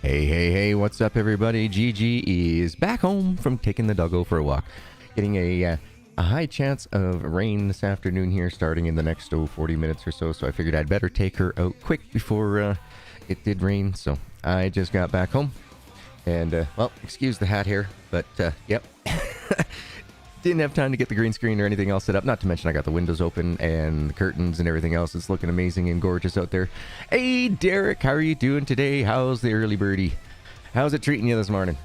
Hey, what's up, everybody? GG is back home from taking the doggo for a walk. Getting a high chance of rain this afternoon here, starting in the next 40 minutes or so, I figured I'd better take her out quick before it did rain. So I just got back home, and, well, excuse the hat here, but, yep. Didn't have time to get the green screen or anything else set up, not to mention I got the windows open and the curtains and everything else. It's looking amazing and gorgeous out there. Hey, Derek, how are you doing today? How's the early birdie? How's it treating you this morning?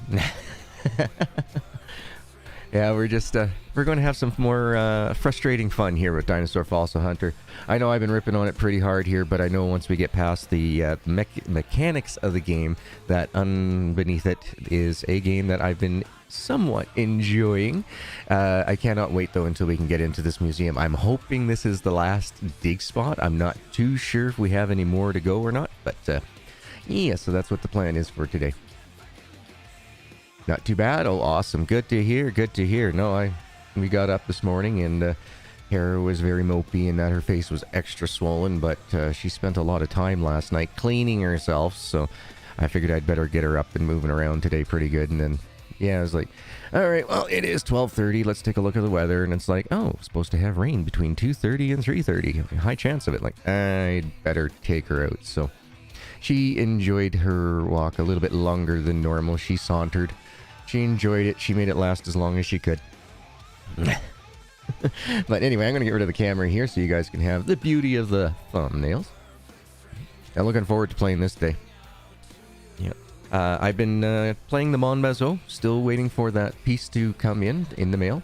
Yeah, we're going to have some more frustrating fun here with Dinosaur Fossil Hunter. I know I've been ripping on it pretty hard here, but I know once we get past the mechanics of the game, that beneath it is a game that I've been somewhat enjoying. I cannot wait, though, until we can get into this museum. I'm hoping this is the last dig spot. I'm not too sure if we have any more to go or not, but yeah, so that's what the plan is for today. Not too bad. Oh, awesome. Good to hear. Good to hear. No, we got up this morning and Kara was very mopey and that her face was extra swollen, but she spent a lot of time last night cleaning herself, so I figured I'd better get her up and moving around today pretty good. And then, yeah, I was like, all right, well, it is 12:30. Let's take a look at the weather. And it's like, oh, supposed to have rain between 2:30 and 3:30. High chance of it. Like, I'd better take her out. So she enjoyed her walk a little bit longer than normal. She sauntered. She enjoyed it. She made it last as long as she could. But anyway, I'm going to get rid of the camera here so you guys can have the beauty of the thumbnails. I'm looking forward to playing this day. Yeah. I've been playing the Mon Bazo, still waiting for that piece to come in the mail.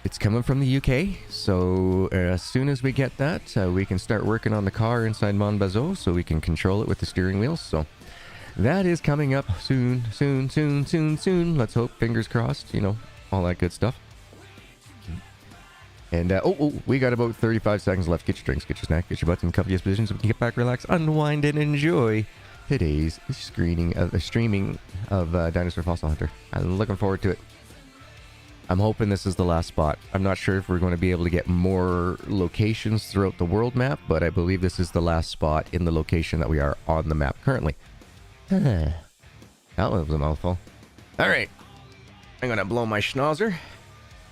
It's coming from the UK, so as soon as we get that, we can start working on the car inside Mon Bazo so we can control it with the steering wheel. So that is coming up soon. Let's hope, fingers crossed, you know, all that good stuff. And, we got about 35 seconds left. Get your drinks, get your snack, get your butts in the comfiest position so we can get back, relax, unwind, and enjoy today's streaming of Dinosaur Fossil Hunter. I'm looking forward to it. I'm hoping this is the last spot. I'm not sure if we're going to be able to get more locations throughout the world map, but I believe this is the last spot in the location that we are on the map currently. That was a mouthful. Alright. I'm going to blow my schnauzer,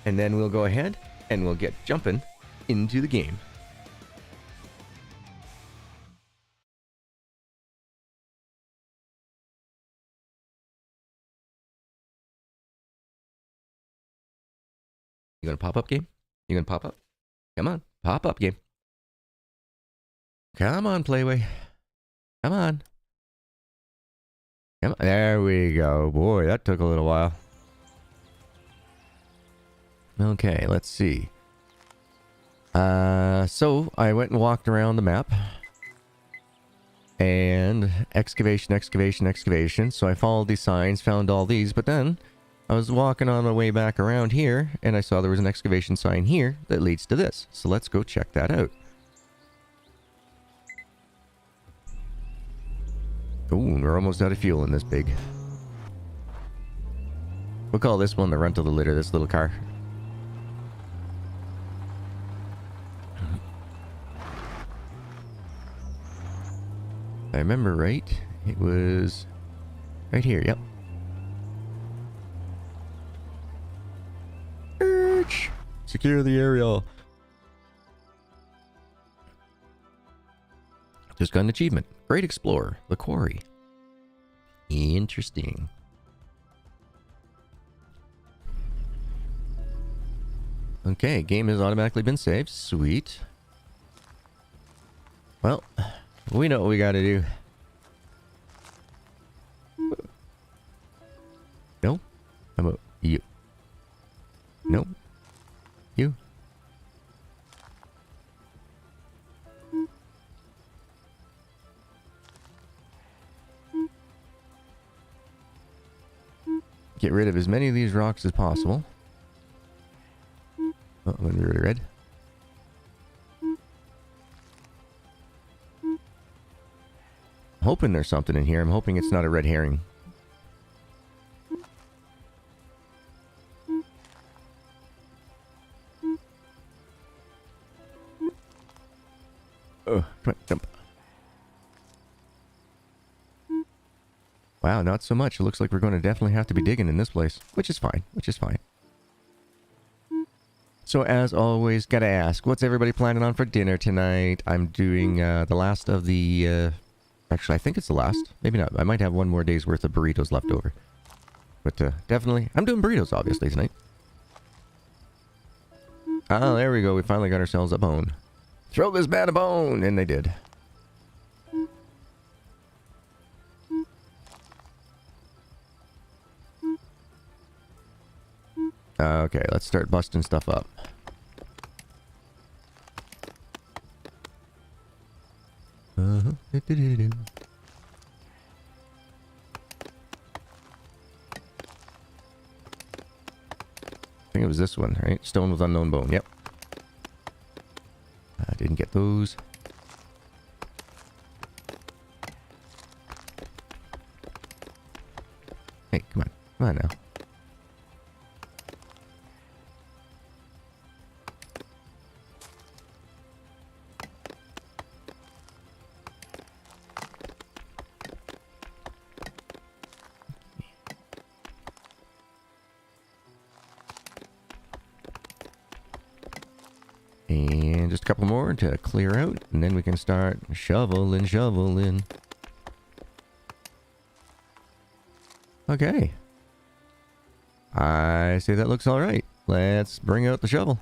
and then we'll go ahead and we'll get jumping into the game. You gonna pop up, game? You gonna pop up? Come on, pop up, game. Come on, Playway. Come on. Come on. There we go. Boy, that took a little while. Okay, let's see. So I went and walked around the map. And excavation. So I followed these signs, found all these, but then I was walking on my way back around here, and I saw there was an excavation sign here that leads to this. So let's go check that out. Ooh, we're almost out of fuel in this pig. We'll call this one the runt of the litter, this little car. If I remember right, it was right here, yep. Secure the area. Just got an achievement. Great Explorer. The Quarry. Interesting. Okay, game has automatically been saved. Sweet. Well, we know what we gotta do. No? How about you? No? You? Get rid of as many of these rocks as possible. Oh, I'm gonna be really red. I'm hoping there's something in here. I'm hoping it's not a red herring. Oh, come on, jump. Wow, not so much. It looks like we're going to definitely have to be digging in this place, which is fine, which is fine. So as always, gotta ask, what's everybody planning on for dinner tonight? I'm doing the last of the... actually, I think it's the last. Maybe not. I might have one more day's worth of burritos left over. But definitely, I'm doing burritos, obviously, tonight. Oh, there we go. We finally got ourselves a bone. Throw this man a bone! And they did. Okay, let's start busting stuff up. I think it was this one, right? Stone with unknown bone, yep. I didn't get those. Hey, come on. Come on now. And just a couple more to clear out, and then we can start shoveling. Okay. I say that looks alright. Let's bring out the shovel.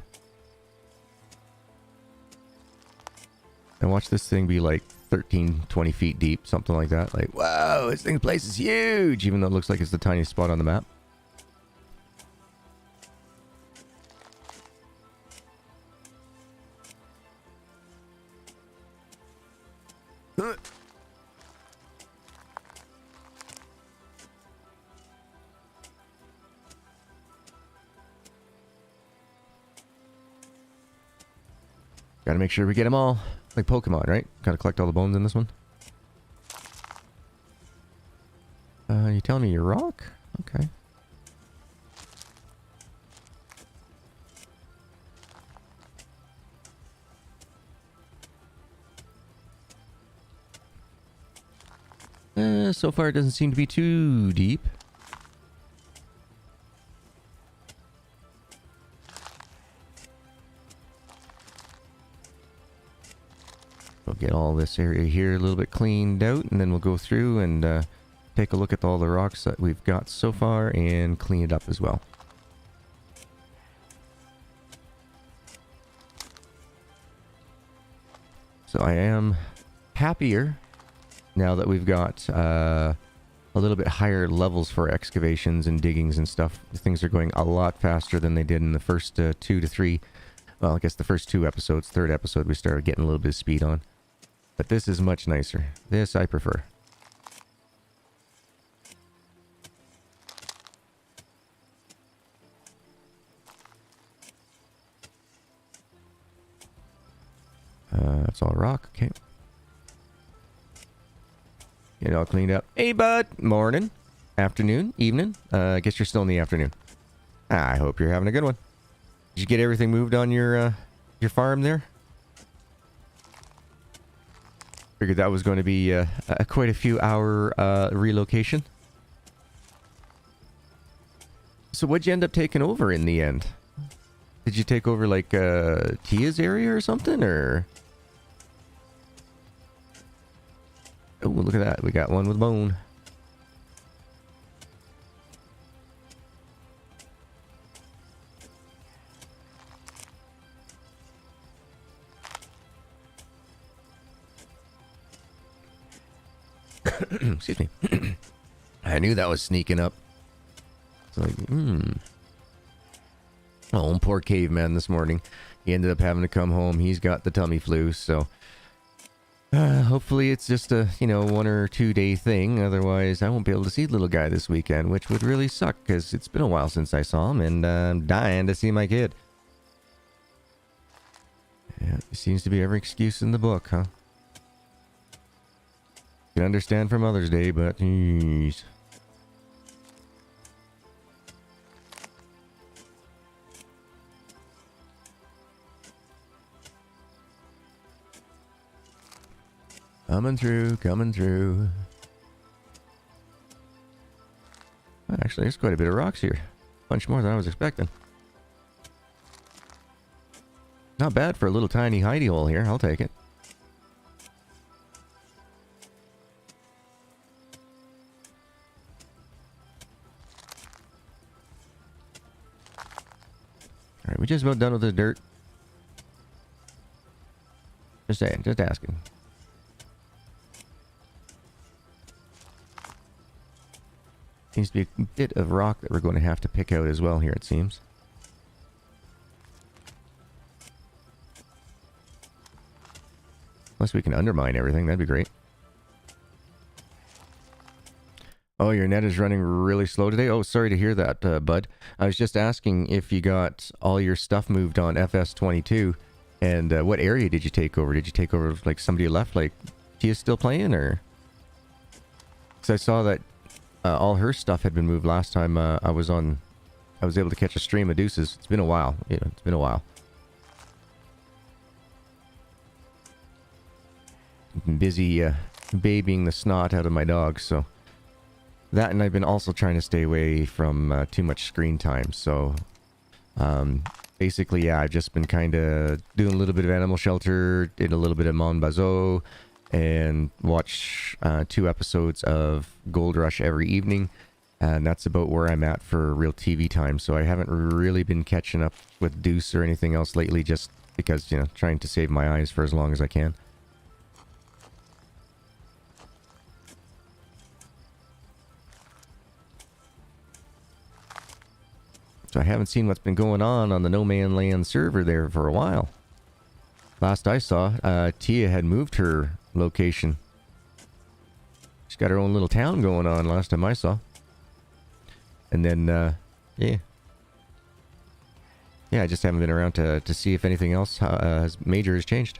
And watch this thing be like 13, 20 feet deep, something like that. Like, wow, this place is huge, even though it looks like it's the tiniest spot on the map. Gotta make sure we get them all. Like Pokemon, right? Gotta collect all the bones in this one. You telling me you're rock? Okay. So far it doesn't seem to be too deep. We'll get all this area here a little bit cleaned out, and then we'll go through and take a look at all the rocks that we've got so far and clean it up as well. So I am happier now that we've got a little bit higher levels for excavations and diggings and stuff. Things are going a lot faster than they did in the first 2 to 3. Well, I guess the first 2 episodes. Third episode we started getting a little bit of speed on. But this is much nicer. This I prefer. That's all rock. Okay. Get it all cleaned up. Hey, bud. Morning. Afternoon. Evening. I guess you're still in the afternoon. I hope you're having a good one. Did you get everything moved on your farm there? Figured that was going to be a quite a few hour relocation. So what'd you end up taking over in the end? Did you take over like Tia's area or something, or? Oh, look at that. We got one with bone. Excuse me. I knew that was sneaking up. It's like, Oh, poor caveman this morning. He ended up having to come home. He's got the tummy flu, so... hopefully it's just a, 1 or 2 day thing. Otherwise, I won't be able to see little guy this weekend, which would really suck, because it's been a while since I saw him, and I'm dying to see my kid. Yeah, there seems to be every excuse in the book, huh? Can understand for Mother's Day, but geez. Coming through, coming through. Actually, there's quite a bit of rocks here. Bunch more than I was expecting. Not bad for a little tiny hidey hole here. I'll take it. Alright, we're just about done with the dirt. Just saying, just asking. Seems to be a bit of rock that we're going to have to pick out as well here, it seems. Unless we can undermine everything, that'd be great. Oh, your net is running really slow today? Oh, sorry to hear that, bud. I was just asking if you got all your stuff moved on FS22, and what area did you take over? Did you take over, like, somebody left? Like, Tia's still playing, or? Because I saw that all her stuff had been moved last time I was able to catch a stream of deuces. It's been a while. Yeah, it's been a while. I've been busy babying the snot out of my dog, so... That, and I've been also trying to stay away from too much screen time, so... basically, yeah, I've just been kind of doing a little bit of Animal Shelter, did a little bit of Mon Bazo, and watch 2 episodes of Gold Rush every evening, and that's about where I'm at for real TV time. So I haven't really been catching up with Deuce or anything else lately, just because, you know, trying to save my eyes for as long as I can. So I haven't seen what's been going on the No Man Land server there for a while. Last I saw, Tia had moved her location. She's got her own little town going on last time I saw. And then, yeah. Yeah, I just haven't been around to see if anything else major has changed.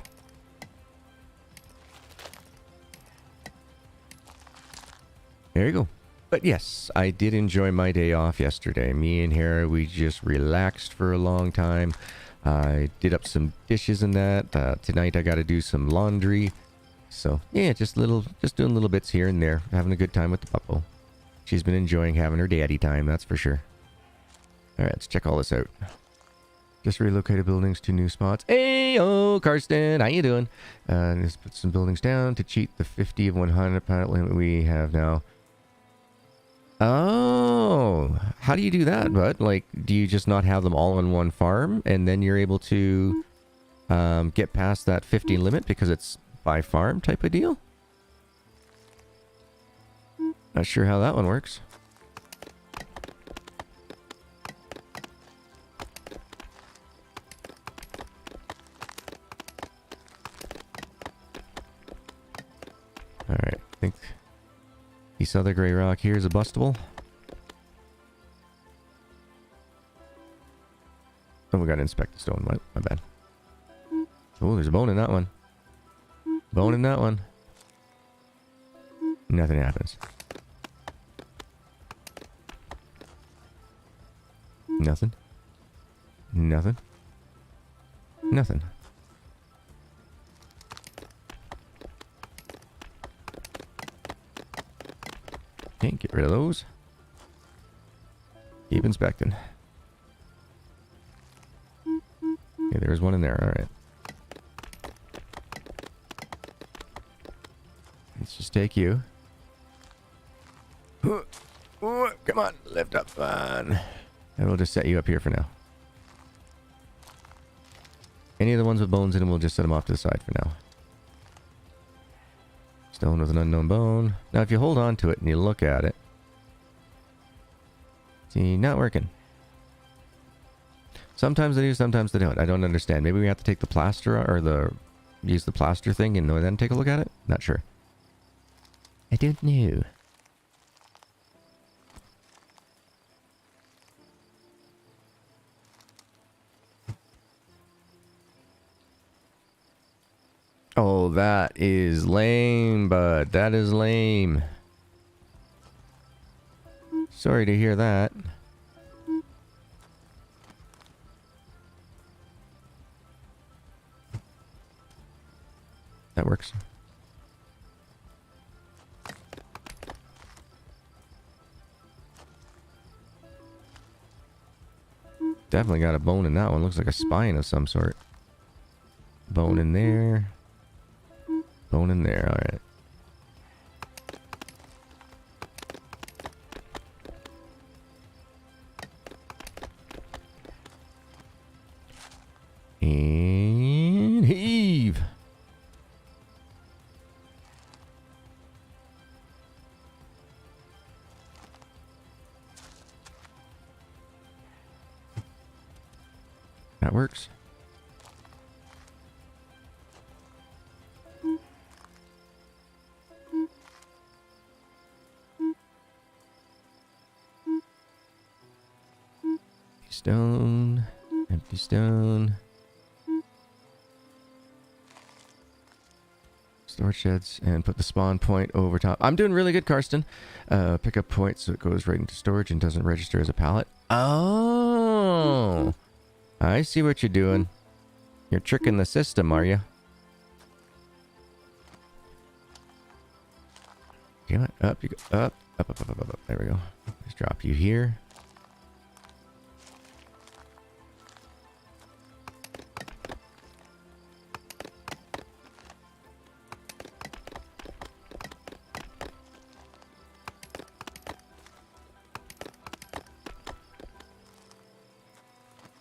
There you go. But yes, I did enjoy my day off yesterday. Me and Hera, we just relaxed for a long time. I did up some dishes and that. Tonight I got to do some laundry. So yeah, just doing little bits here and there. Having a good time with the puppo. She's been enjoying having her daddy time, that's for sure. Alright, let's check all this out. Just relocated buildings to new spots. Hey, oh, Karsten, how you doing? Just put some buildings down to cheat the 50 of 100 pilot limit we have now. Oh, how do you do that, bud? Like, do you just not have them all on one farm, and then you're able to get past that 50 limit because it's by farm type of deal? Not sure how that one works. Alright, I think this other gray rock here is a bustable. Oh, we gotta inspect the stone. My bad. Oh, there's a bone in that one. Bone in that one. Nothing happens. Nothing. Nothing. Nothing. Okay, get rid of those. Keep inspecting. Okay, there's one in there. Alright. Let's just take you. Come on, lift up. Fine. And we'll just set you up here for now. Any of the ones with bones in them, we'll just set them off to the side for now. Stone with an unknown bone. Now, if you hold on to it and you look at it, see, not working. Sometimes they do, sometimes they don't. I don't understand. Maybe we have to take the plaster or use the plaster thing and then take a look at it. Not sure. I don't know. Oh, that is lame, bud. That is lame. Sorry to hear that. That works. Definitely got a bone in that one. Looks like a spine of some sort. Bone in there. Bone in there. Alright. And heave. That works. Stone. Empty stone. Storage sheds and put the spawn point over top. I'm doing really good, Karsten. Pick up point so it goes right into storage and doesn't register as a pallet. Oh, I see what you're doing. You're tricking the system, are you? Damn it. Up you go. Up. Up. There we go. Let's drop you here.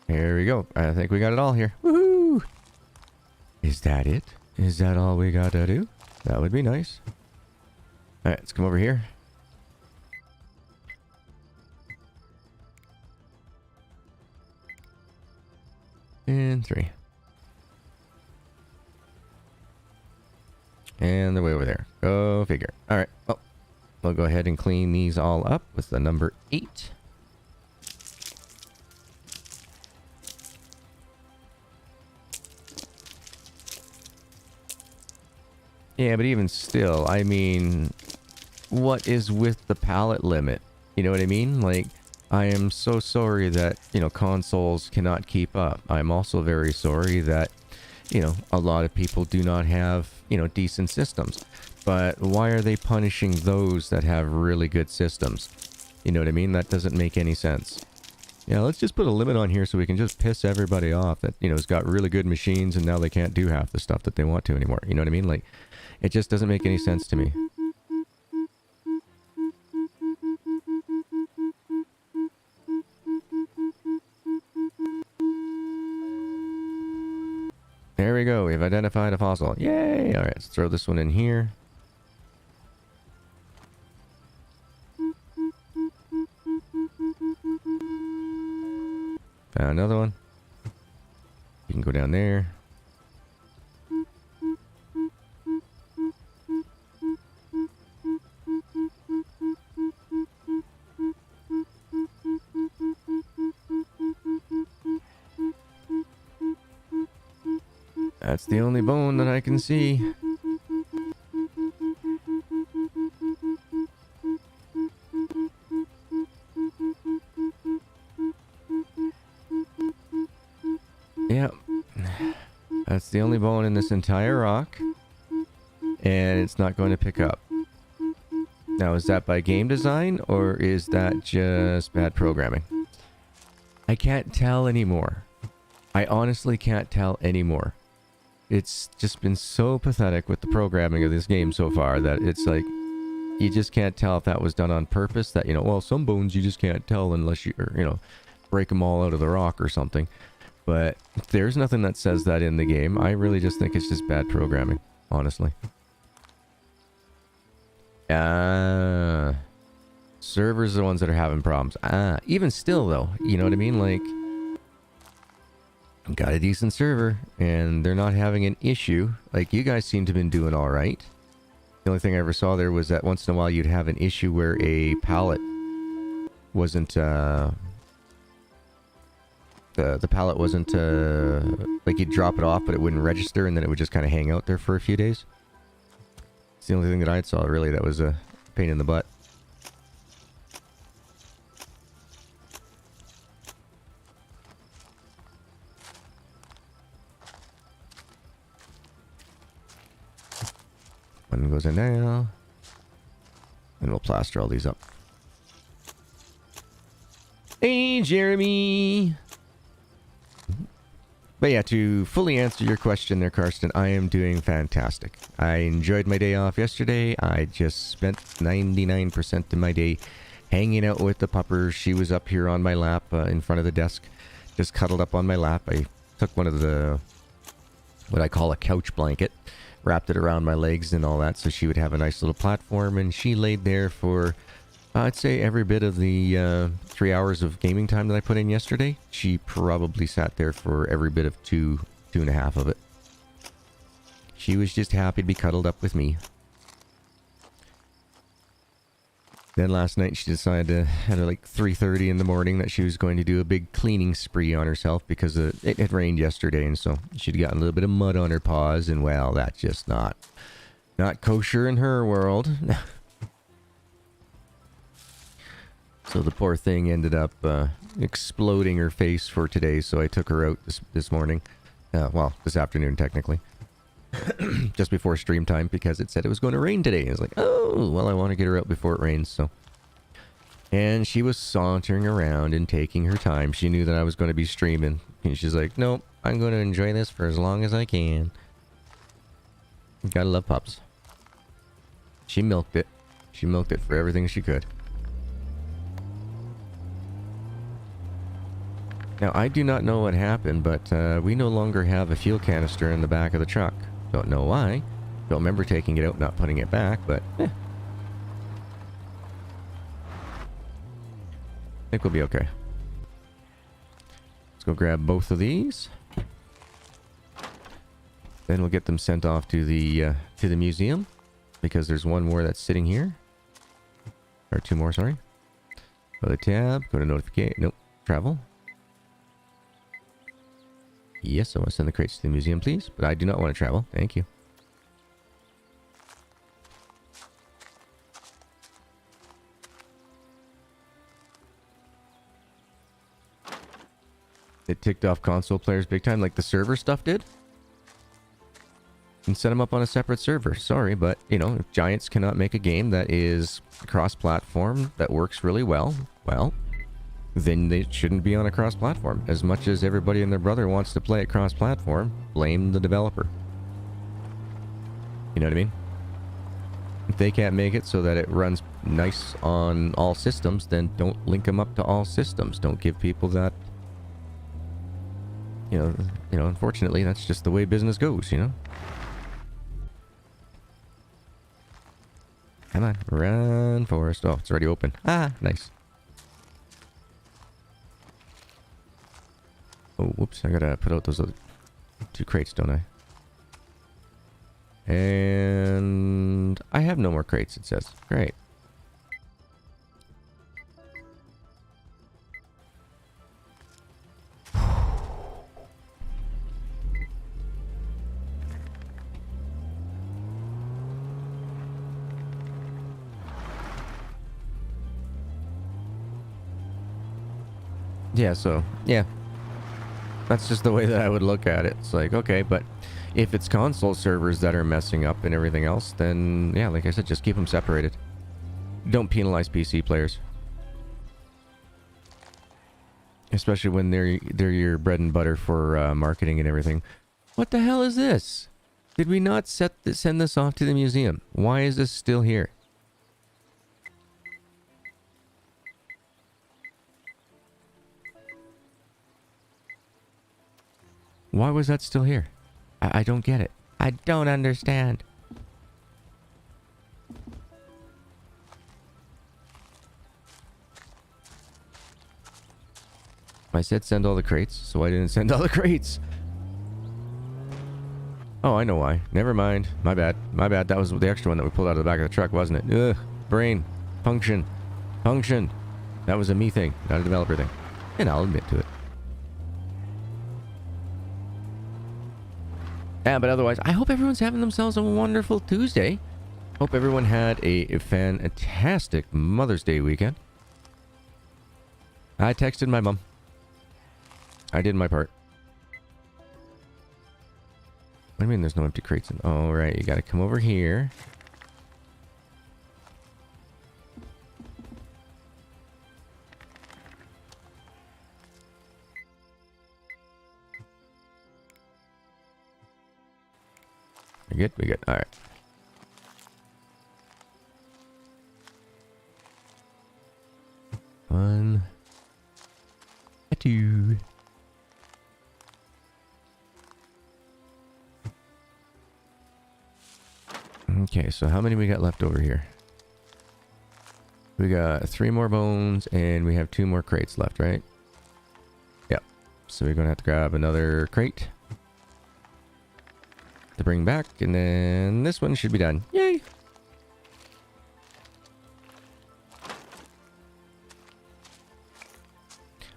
There we go. I think we got it all here. Woohoo! Is that it? Is that all we gotta do? That would be nice. Alright, let's come over here. And 3. And the way over there. Go figure. Alright, well, we'll go ahead and clean these all up with the number 8. Yeah, but even still, I mean, what is with the pallet limit? You know what I mean? Like, I am so sorry that, you know, consoles cannot keep up. I'm also very sorry that, you know, a lot of people do not have, you know, decent systems. But why are they punishing those that have really good systems? You know what I mean? That doesn't make any sense. Yeah, let's just put a limit on here so we can just piss everybody off that, you know, has got really good machines and now they can't do half the stuff that they want to anymore. You know what I mean? Like, it just doesn't make any sense to me. There we go. We've identified a fossil. Yay! Alright, let's throw this one in here. Found another one. You can go down there. That's the only bone that I can see. Yep. That's the only bone in this entire rock. And it's not going to pick up. Now, is that by game design or is that just bad programming? I can't tell anymore. I honestly can't tell anymore. It's just been so pathetic with the programming of this game so far that it's like, you just can't tell if that was done on purpose. That, you know, well, some bones you just can't tell unless you, you know, break them all out of the rock or something. But there's nothing that says that in the game. I really just think it's just bad programming, honestly. Servers are the ones that are having problems. Even still though, you know what I mean? Like, got a decent server and they're not having an issue. Like, you guys seem to have been doing all right. The only thing I ever saw there was that once in a while you'd have an issue where a pallet wasn't the pallet wasn't like, you'd drop it off but it wouldn't register and then it would just kind of hang out there for a few days. It's the only thing that I saw really that was a pain in the butt. One goes in now. And we'll plaster all these up. Hey, Jeremy! But yeah, to fully answer your question there, Karsten, I am doing fantastic. I enjoyed my day off yesterday. I just spent 99% of my day hanging out with the puppers. She was up here on my lap in front of the desk, just cuddled up on my lap. I took one of the, what I call a couch blanket, wrapped it around my legs and all that, so she would have a nice little platform, and she laid there for, I'd say, every bit of the 3 hours of gaming time that I put in yesterday. She probably sat there for every bit of two and a half of it. She was just happy to be cuddled up with me. Then last night she decided at like 3:30 in the morning that she was going to do a big cleaning spree on herself because it had rained yesterday, and so she'd gotten a little bit of mud on her paws, and well, that's just not kosher in her world. So the poor thing ended up exploding her face for today, so I took her out this morning. Well, this afternoon, technically. Just before stream time, because it said it was going to rain today. I was like, oh, well, I want to get her out before it rains, so. And she was sauntering around and taking her time. She knew that I was going to be streaming. And she's like, nope, I'm going to enjoy this for as long as I can. Gotta love pups. She milked it. She milked it for everything she could. Now, I do not know what happened, but we no longer have a fuel canister in the back of the truck. Don't know why. Don't remember taking it out, not putting it back, but I think we'll be okay. Let's go grab both of these. Then we'll get them sent off to the museum, because there's one more that's sitting here. Or two more, sorry. Go to tab, go to notification. Nope, travel. Yes, I want to send the crates to the museum, please. But I do not want to travel. Thank you. It ticked off console players big time, like the server stuff did. And set them up on a separate server. Sorry, but, you know, if Giants cannot make a game that is cross-platform, that works really well, then they shouldn't be on a cross-platform. As much as everybody and their brother wants to play it cross-platform, blame the developer. You know what I mean? If they can't make it so that it runs nice on all systems, then don't link them up to all systems. Don't give people that... You know, unfortunately, that's just the way business goes, you know? Come on, run, Forest. Oh, it's already open. Ah, nice. Oh, whoops, I gotta put out those other two crates, don't I? And I have no more crates, it says. Great. Yeah, so, yeah. That's just the way that I would look at it. It's like, okay, but if it's console servers that are messing up and everything else, then, yeah, like I said, just keep them separated. Don't penalize PC players. Especially when they're your bread and butter for marketing and everything. What the hell is this? Did we not send this off to the museum? Why is this still here? Why was that still here? I don't get it. I don't understand. I said send all the crates, so I didn't send all the crates. Oh, I know why. Never mind. My bad. My bad. That was the extra one that we pulled out of the back of the truck, wasn't it? Ugh. Brain. Function. Function. That was a me thing, not a developer thing. And I'll admit to it. Yeah, but otherwise, I hope everyone's having themselves a wonderful Tuesday. Hope everyone had a fantastic Mother's Day weekend. I texted my mom. I did my part. What do you mean there's no empty crates? Oh, right. You gotta come over here. We good? We good. All right. One. Two. Okay, so how many we got left over here? We got 3 more bones, and we have 2 more crates left, right? Yep. So we're going to have to grab another crate to bring back, and then this one should be done. Yay!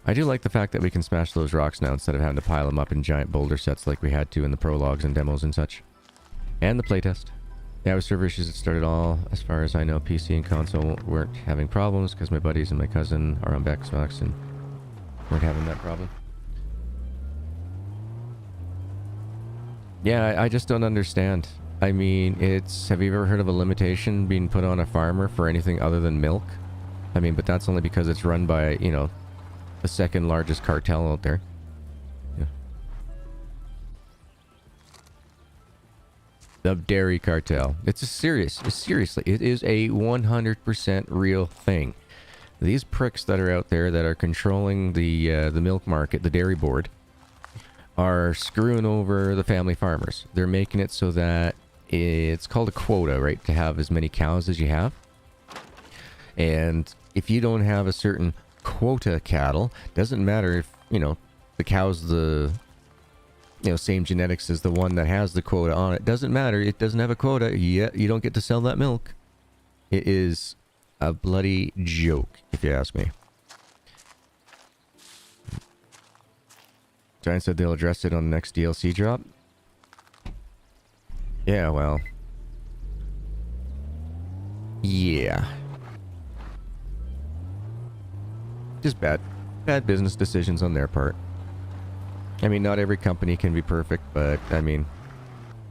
I do like the fact that we can smash those rocks now instead of having to pile them up in giant boulder sets like we had to in the prologues and demos and such. And the playtest. Yeah, with server issues, it started all, as far as I know, PC and console weren't having problems because my buddies and my cousin are on Xbox and weren't having that problem. Yeah, I just don't understand. I mean, have you ever heard of a limitation being put on a farmer for anything other than milk? I mean, but that's only because it's run by, you know, the second largest cartel out there. Yeah. The dairy cartel. Seriously, it is a 100% real thing. These pricks that are out there that are controlling the milk market, the dairy board, are screwing over the family farmers. They're making it so that it's called a quota, right? To have as many cows as you have. And if you don't have a certain quota cattle, doesn't matter if, you know, the cow's the, you know, same genetics as the one that has the quota on it. Doesn't matter. It doesn't have a quota. Yet you don't get to sell that milk. It is a bloody joke, if you ask me. Giant said they'll address it on the next DLC drop. Yeah, well. Yeah. Just bad business decisions on their part. I mean, not every company can be perfect, but I mean,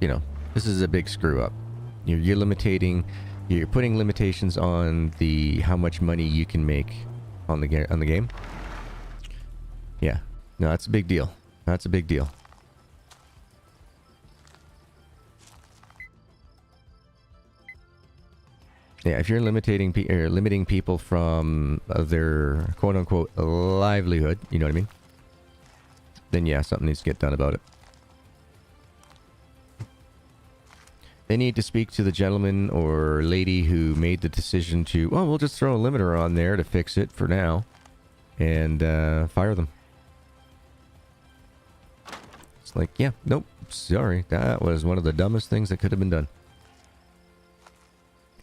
you know, this is a big screw up. You're putting limitations on how much money you can make on the game. Yeah, no, that's a big deal. That's a big deal. Yeah, if you're limiting people from their quote-unquote livelihood, you know what I mean? Then yeah, something needs to get done about it. They need to speak to the gentleman or lady who made the decision to, well, we'll just throw a limiter on there to fix it for now, and fire them. It's like, yeah, nope, sorry, that was one of the dumbest things that could have been done.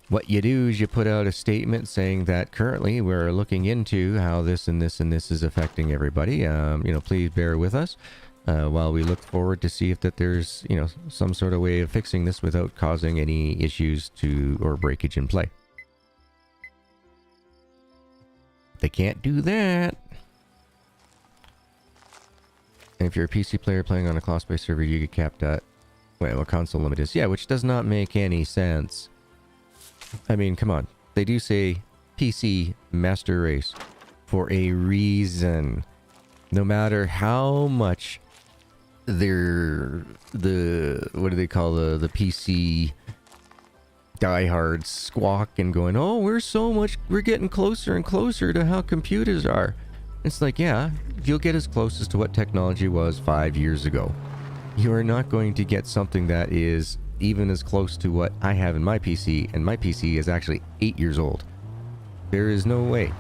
What you do is you put out a statement saying that currently we're looking into how this and this and this is affecting everybody. You know, please bear with us while we look forward to see if that there's, you know, some sort of way of fixing this without causing any issues or breakage in play. They can't do that. And if you're a PC player playing on a class-based server, you get capped at, well, what console limit is. Yeah, which does not make any sense. I mean, come on. They do say PC Master Race for a reason. No matter how much what do they call the PC diehards squawk and going, oh, we're getting closer and closer to how computers are. It's like, yeah, you'll get as close as to what technology was 5 years ago. You are not going to get something that is even as close to what I have in my PC, and my PC is actually 8 years old. There is no way.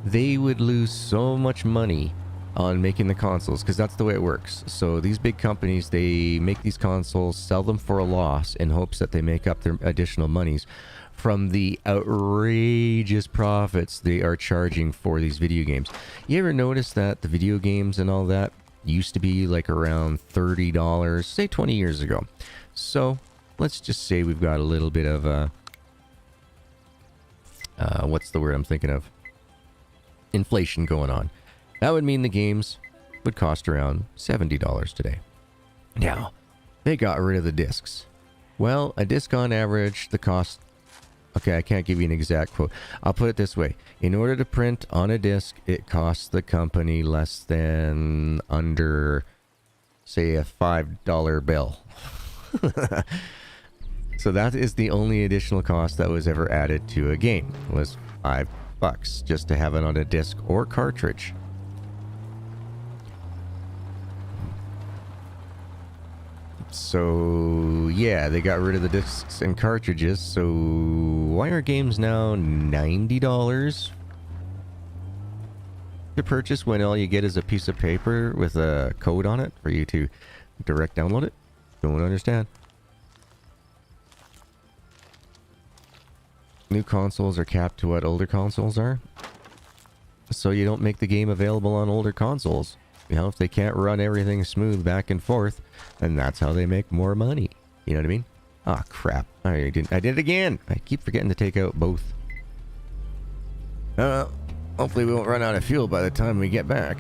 They would lose so much money on making the consoles, because that's the way it works. So these big companies, they make these consoles, sell them for a loss in hopes that they make up their additional monies from the outrageous profits they are charging for these video games. You ever notice that the video games and all that used to be like around $30, say 20 years ago. So let's just say we've got a little bit of what's the word I'm thinking of? Inflation going on. That would mean the games would cost around $70 today. Now, they got rid of the discs. Well, a disc on average, the cost... Okay, I can't give you an exact quote. I'll put it this way. In order to print on a disc, it costs the company less than under, say, a $5 bill. So that is the only additional cost that was ever added to a game, was $5 just to have it on a disc or cartridge. So yeah, they got rid of the discs and cartridges. So why are games now $90 to purchase when all you get is a piece of paper with a code on it for you to direct download it? Don't understand. New consoles are capped to what older consoles are. So you don't make the game available on older consoles. You know, if they can't run everything smooth back and forth, and that's how they make more money. You know what I mean? Ah, crap. I did it again. I keep forgetting to take out both. Hopefully we won't run out of fuel by the time we get back.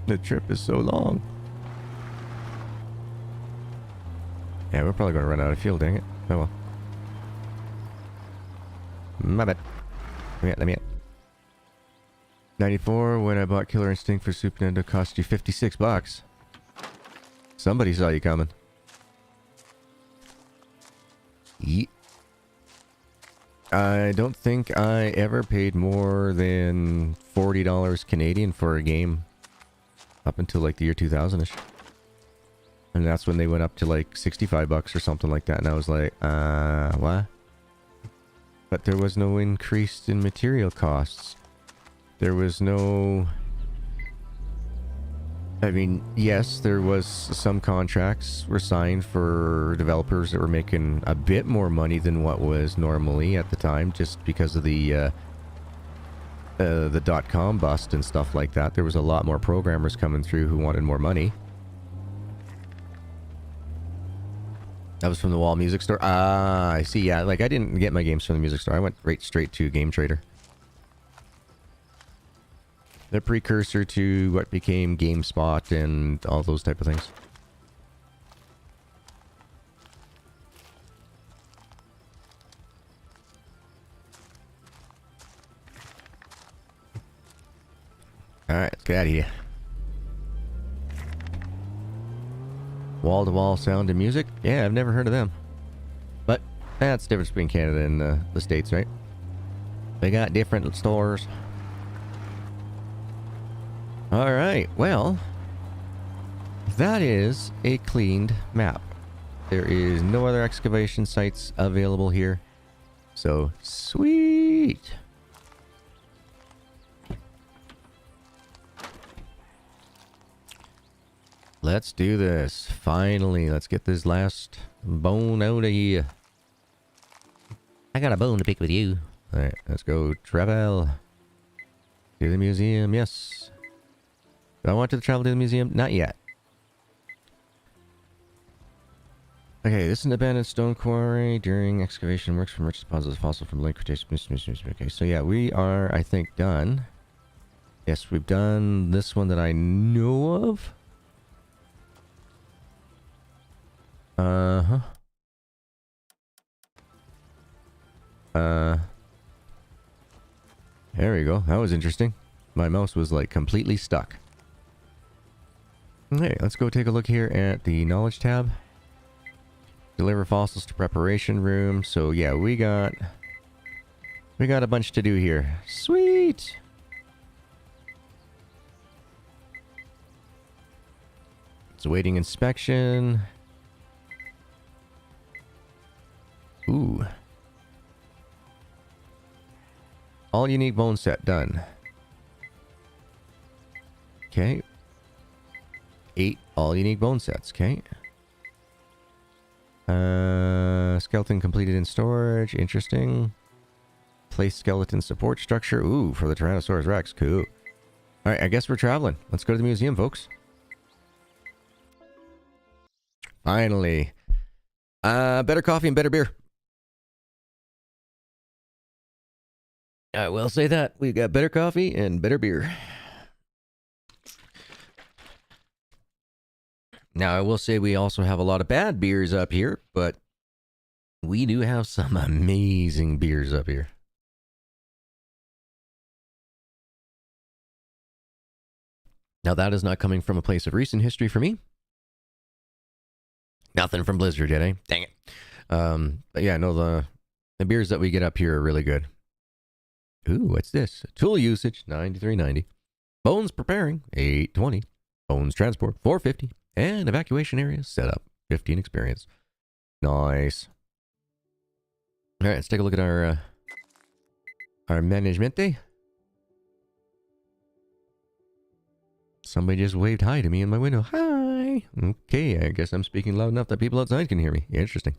The trip is so long. Yeah, we're probably going to run out of fuel, dang it. Oh well. My bad. Let me at. 94, when I bought Killer Instinct for Super Nintendo, cost you $56. Somebody saw you coming. Yeet. I don't think I ever paid more than $40 Canadian for a game up until like the year 2000-ish. And that's when they went up to like $65 or something like that. And I was like, what? But there was no increase in material costs. There was no... I mean, yes, there was some contracts were signed for developers that were making a bit more money than what was normally at the time, just because of the .com bust and stuff like that. There was a lot more programmers coming through who wanted more money. That was from the Wall Music Store. Ah, I see. Yeah, like I didn't get my games from the music store. I went right straight to Game Trader. The precursor to what became GameSpot and all those type of things. Alright, let's get out of here. Wall-to-wall sound and music? Yeah, I've never heard of them. But that's the difference between Canada and the States, right? They got different stores. Alright, well, that is a cleaned map. There is no other excavation sites available here. So, sweet! Let's do this. Finally, let's get this last bone out of here. I got a bone to pick with you. Alright, let's go travel to the museum. Yes. Do I want to travel to the museum? Not yet. Okay, this is an abandoned stone quarry during excavation works from rich deposits of fossil from late Cretaceous. Okay, so yeah, we are, I think, done. Yes, we've done this one that I know of. There we go. That was interesting. My mouse was like completely stuck. Okay, let's go take a look here at the knowledge tab. Deliver fossils to preparation room. So yeah, we got a bunch to do here. Sweet. It's awaiting inspection. Ooh. All unique bone set done. Okay. 8 all unique bone sets. Okay. Skeleton completed in storage. Interesting. Place skeleton support structure. Ooh, for the Tyrannosaurus Rex. Cool. Alright, I guess we're traveling. Let's go to the museum, folks. Finally. Better coffee and better beer. I will say that. We've got better coffee and better beer. Now, I will say we also have a lot of bad beers up here, but we do have some amazing beers up here. Now, that is not coming from a place of recent history for me. Nothing from Blizzard yet, eh? Dang it. But yeah, no, the beers that we get up here are really good. Ooh, what's this? Tool usage, 93.90. Bones preparing, 820. Bones transport, 450. And evacuation area setup, 15 experience. Nice. All right, let's take a look at our management day. Somebody just waved hi to me in my window. Hi. Okay, I guess I'm speaking loud enough that people outside can hear me. Interesting.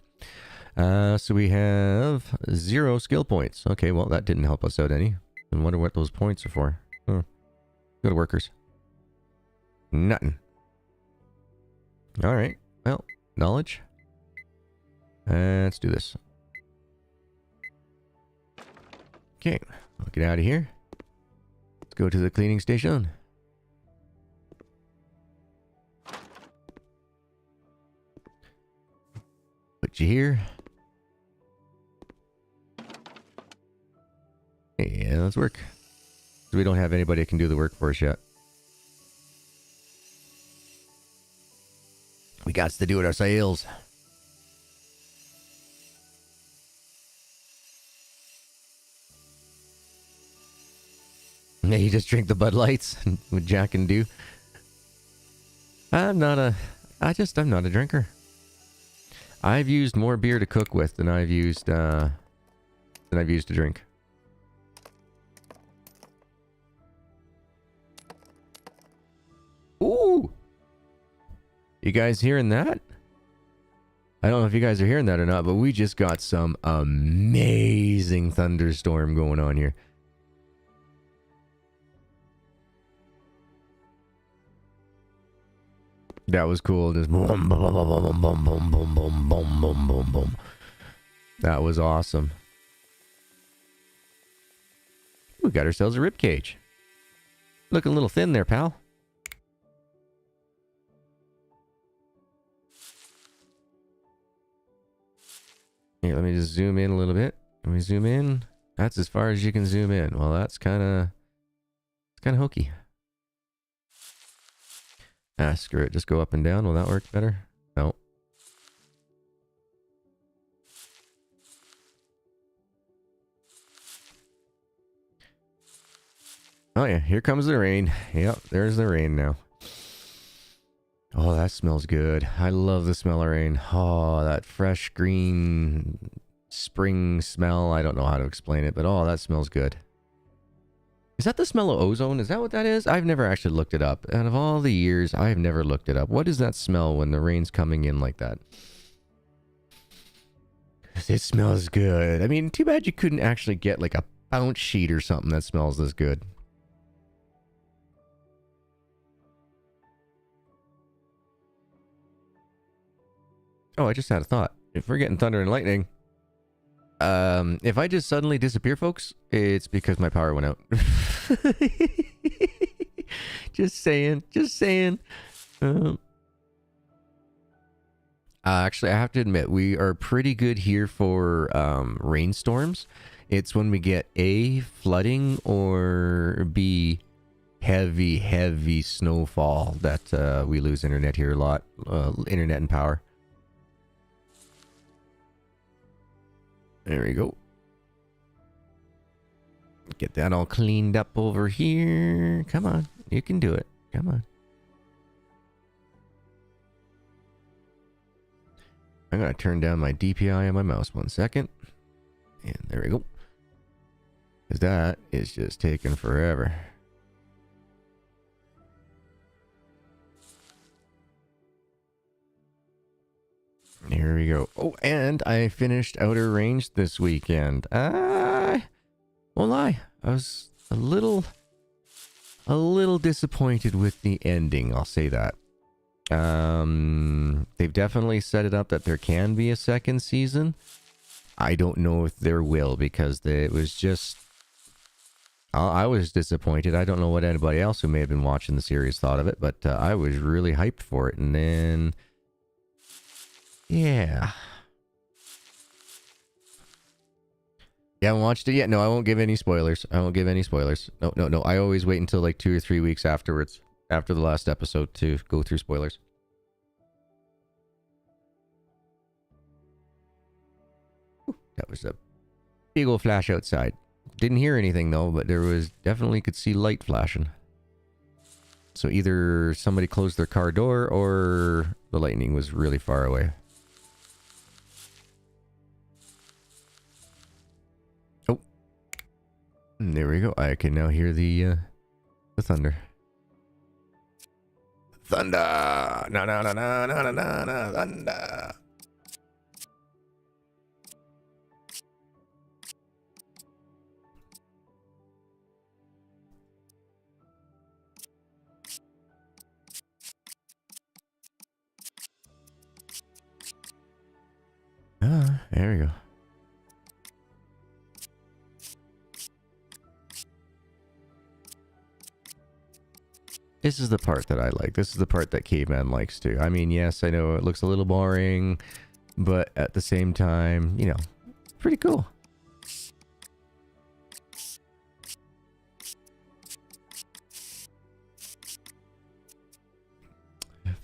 So we have 0 skill points. Okay, well, that didn't help us out any. I wonder what those points are for. Go to workers. Nothing. All right. Well, knowledge. Let's do this. Okay, I'll get out of here. Let's go to the cleaning station. Put you here. Yeah, let's work. So we don't have anybody that can do the work for us yet. We got to do it ourselves. Yeah, you just drink the Bud Lights with Jack and Do. I'm not a drinker. I've used more beer to cook with than I've used to drink. Ooh! You guys hearing that? I don't know if you guys are hearing that or not, but we just got some amazing thunderstorm going on here. That was cool. Just boom, boom, boom, boom, boom, boom, boom, boom, boom, boom, boom, boom. That was awesome. We got ourselves a rib cage. Looking a little thin there, pal. Here, let me just zoom in a little bit. Let me zoom in. That's as far as you can zoom in. Well, that's kind of hokey. Ah, screw it. Just go up and down. Will that work better? No. Oh yeah, here comes the rain. Yep, there's the rain now. Oh, that smells good. I love the smell of rain. Oh, that fresh green spring smell. I don't know how to explain it, but oh, that smells good. Is that the smell of ozone? Is that what that is? I've never actually looked it up. Out of all the years, I've never looked it up. What is that smell when the rain's coming in like that? It smells good. I mean, too bad you couldn't actually get like a bounce sheet or something that smells this good. Oh, I just had a thought. If we're getting thunder and lightning, if I just suddenly disappear, folks, it's because my power went out. Just saying. Actually, I have to admit, we are pretty good here for rainstorms. It's when we get A, flooding, or B, heavy snowfall that we lose internet here a lot. Internet and power. There we go. Get that all cleaned up over here. Come on. You can do it. Come on. I'm going to turn down my DPI on my mouse 1 second. And there we go. Because that is just taking forever. Here we go. Oh, and I finished Outer Range this weekend. I won't lie. I was a little disappointed with the ending. I'll say that. They've definitely set it up that there can be a second season. I don't know if there will because it was just... I was disappointed. I don't know what anybody else who may have been watching the series thought of it, but I was really hyped for it. And then... yeah. You haven't watched it yet? No, I won't give any spoilers. No. I always wait until like 2 or 3 weeks afterwards. after the last episode to go through spoilers. That was a big old flash outside. Didn't hear anything though, but there was definitely could see light flashing. So either somebody closed their car door or the lightning was really far away. Oh, there we go. I can now hear the thunder. Thunder! Na na na na na na na thunder! Ah, there we go. This is the part that I like. This is the part that Caveman likes too. I mean, yes, I know it looks a little boring, but at the same time, you know, pretty cool.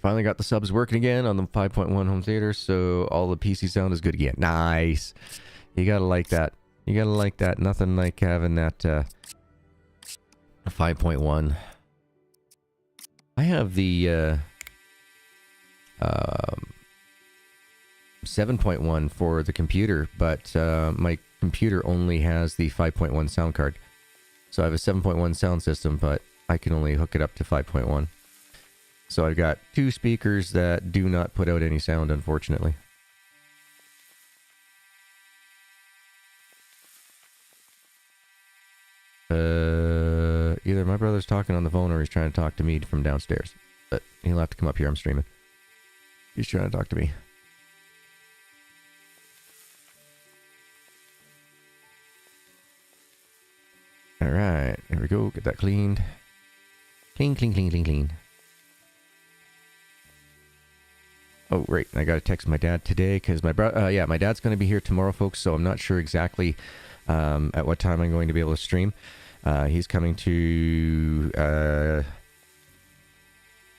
Finally got the subs working again on the 5.1 home theater, so all the PC sound is good again. Nice. You gotta like that. You gotta like that. Nothing like having that 5.1. I have the 7.1 for the computer, but my computer only has the 5.1 sound card. So I have a 7.1 sound system, but I can only hook it up to 5.1. So I've got two speakers that do not put out any sound, unfortunately. Either my brother's talking on the phone or he's trying to talk to me from downstairs. But he'll have to come up here. I'm streaming. He's trying to talk to me. Alright, there we go. Get that cleaned. Clean, clean, clean, clean, clean. Oh, right. I got to text my dad today because my my dad's going to be here tomorrow, folks. So I'm not sure exactly at what time I'm going to be able to stream. He's coming to grab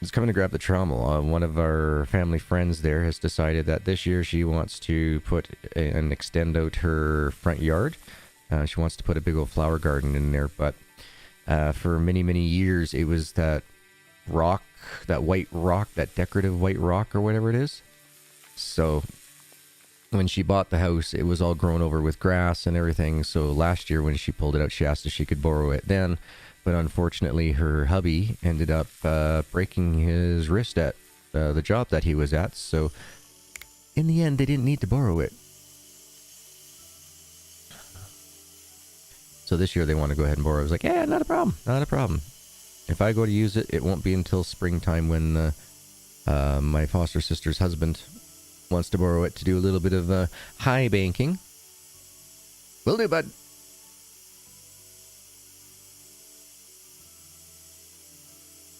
the trommel. One of our family friends there has decided that this year she wants to put and extend out her front yard. She wants to put a big old flower garden in there, but for many, many years it was that rock, that white rock, that decorative white rock or whatever it is. So when she bought the house, it was all grown over with grass and everything. So last year when she pulled it out, she asked if she could borrow it then. But unfortunately, her hubby ended up breaking his wrist at the job that he was at. So in the end, they didn't need to borrow it. So this year they want to go ahead and borrow. I was like, yeah, not a problem. Not a problem. If I go to use it, it won't be until springtime when my foster sister's husband wants to borrow it to do a little bit of high banking. Will do, bud.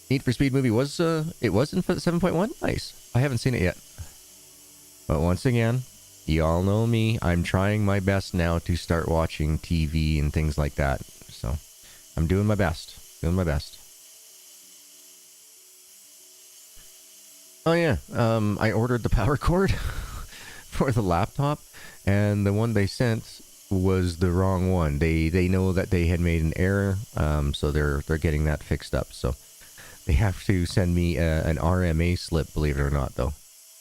Need for Speed movie was it was in 7.1? Nice. I haven't seen it yet. But once again, y'all know me. I'm trying my best now to start watching TV and things like that. So I'm doing my best. Doing my best. Oh yeah, I ordered the power cord for the laptop, and the one they sent was the wrong one. They know that they had made an error, so they're getting that fixed up. So they have to send me an RMA slip, believe it or not, though.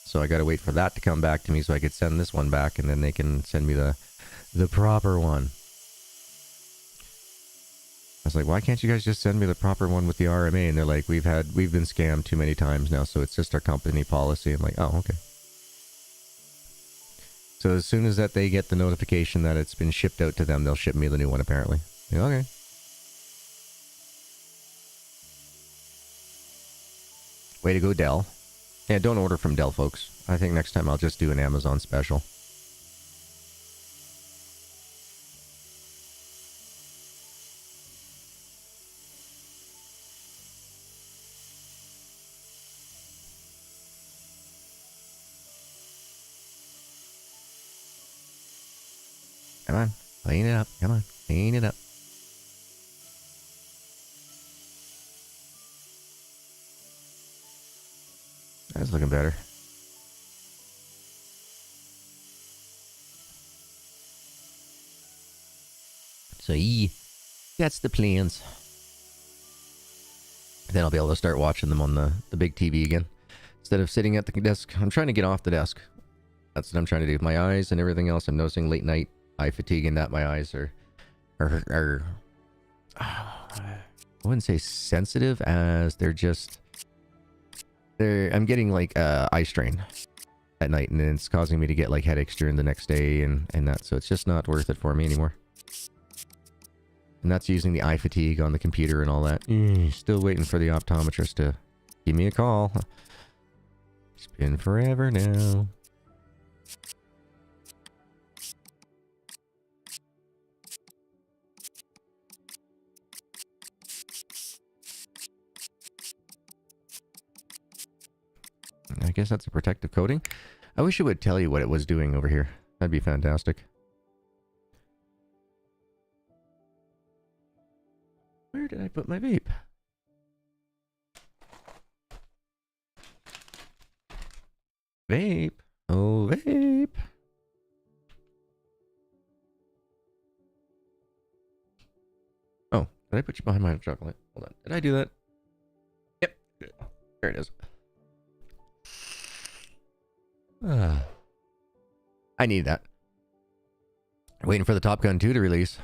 So I got to wait for that to come back to me so I could send this one back, and then they can send me the proper one. I was like, why can't you guys just send me the proper one with the RMA? And they're like, we've been scammed too many times now, so it's just our company policy. I'm like, oh, okay. So as soon as that they get the notification that it's been shipped out to them, they'll ship me the new one, apparently. Like, okay. Way to go, Dell. Yeah, don't order from Dell, folks. I think next time I'll just do an Amazon special. Come on, clean it up. Come on, clean it up. That's looking better. So, that's the plans. Then I'll be able to start watching them on the big TV again. Instead of sitting at the desk, I'm trying to get off the desk. That's what I'm trying to do. My eyes and everything else, I'm noticing late night eye fatigue and that my eyes are I wouldn't say sensitive as I'm getting like eye strain at night, and it's causing me to get like headaches during the next day and that, so it's just not worth it for me anymore. And that's using the eye fatigue on the computer and all that. Still waiting for the optometrist to give me a call. It's been forever now. I guess that's a protective coating. I wish it would tell you what it was doing over here. That'd be fantastic. Where did I put my vape? Vape. Oh, vape. Oh, did I put you behind my chocolate? Hold on. Did I do that? Yep. There it is. I need that. Waiting for the Top Gun 2 to release.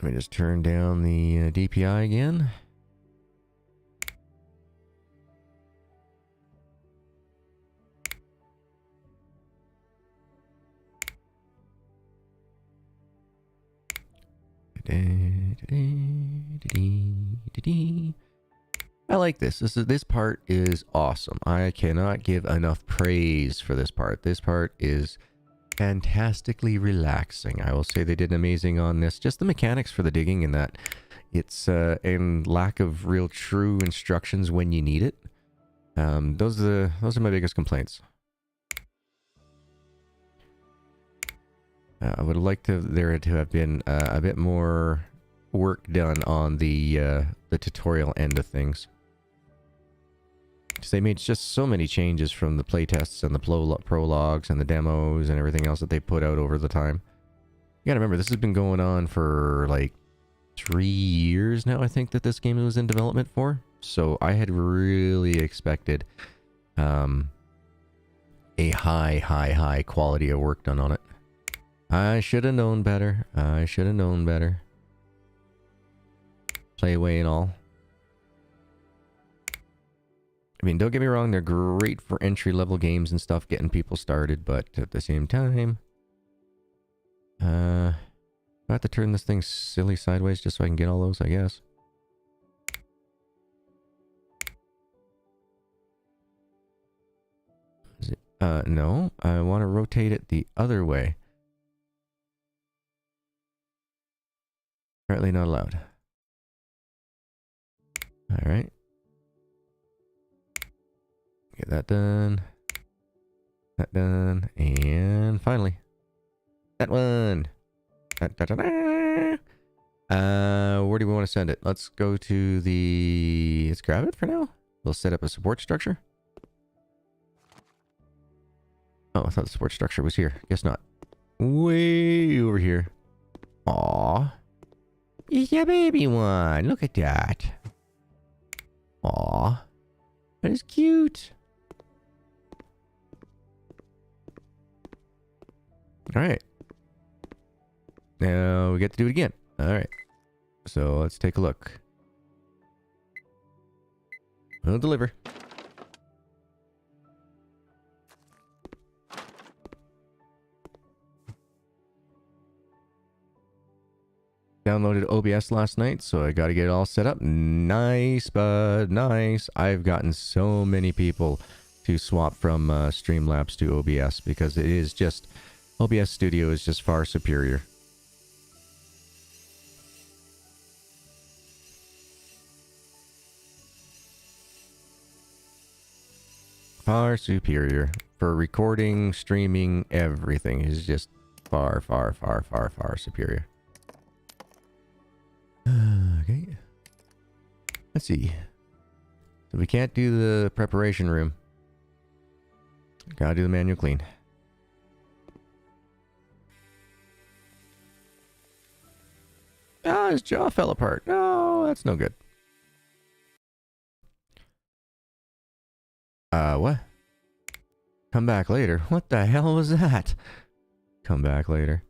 Let me just turn down the DPI again. I like this. This part is awesome. I cannot give enough praise for this part. This part is fantastically relaxing. I will say they did amazing on this. Just the mechanics for the digging and that. It's and lack of real true instructions when you need it. Those are my biggest complaints. I would like there to have been a bit more work done on the tutorial end of things. Because they made just so many changes from the playtests and the prologues and the demos and everything else that they put out over the time. You gotta remember, this has been going on for like 3 years now, I think, that this game was in development for. So I had really expected a high quality of work done on it. I should have known better. I should have known better. Play away and all. I mean, don't get me wrong, they're great for entry-level games and stuff, getting people started, but at the same time... I have to turn this thing silly sideways just so I can get all those, I guess. Is it, no. I want to rotate it the other way. Apparently not allowed. Alright. Get that done. That done. And finally. That one. Da, da, da, da. Where do we want to send it? Let's go to the... Let's grab it for now. We'll set up a support structure. Oh, I thought the support structure was here. Guess not. Way over here. Aww. It's a baby one. Look at that. Aww. That is cute. Alright. Now we get to do it again. Alright. So let's take a look. We'll deliver. Downloaded OBS last night, so I got to get it all set up. Nice, bud. Nice. I've gotten so many people to swap from Streamlabs to OBS because it is just... OBS Studio is just far superior. Far superior. For recording, streaming, everything is just far superior. Okay. Let's see. So we can't do the preparation room. Gotta do the manual clean. Ah, his jaw fell apart. No, that's no good. What? Come back later. What the hell was that? Come back later.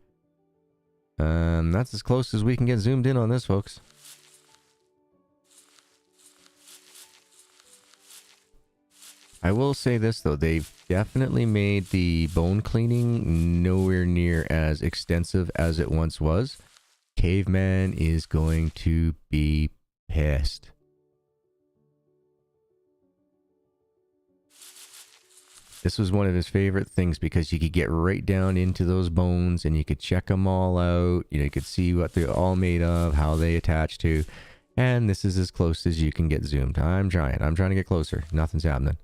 That's as close as we can get zoomed in on this, folks. I will say this, though. They've definitely made the bone cleaning nowhere near as extensive as it once was. Caveman is going to be pissed. This was one of his favorite things because you could get right down into those bones and you could check them all out. You know, you could see what they're all made of, how they attach to. And this is as close as you can get zoomed. I'm trying to get closer. Nothing's happening.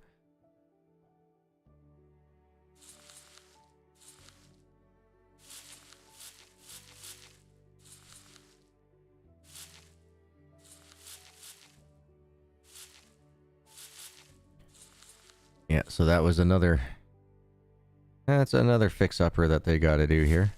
Yeah, so that was another... That's another fix-upper that they gotta do here.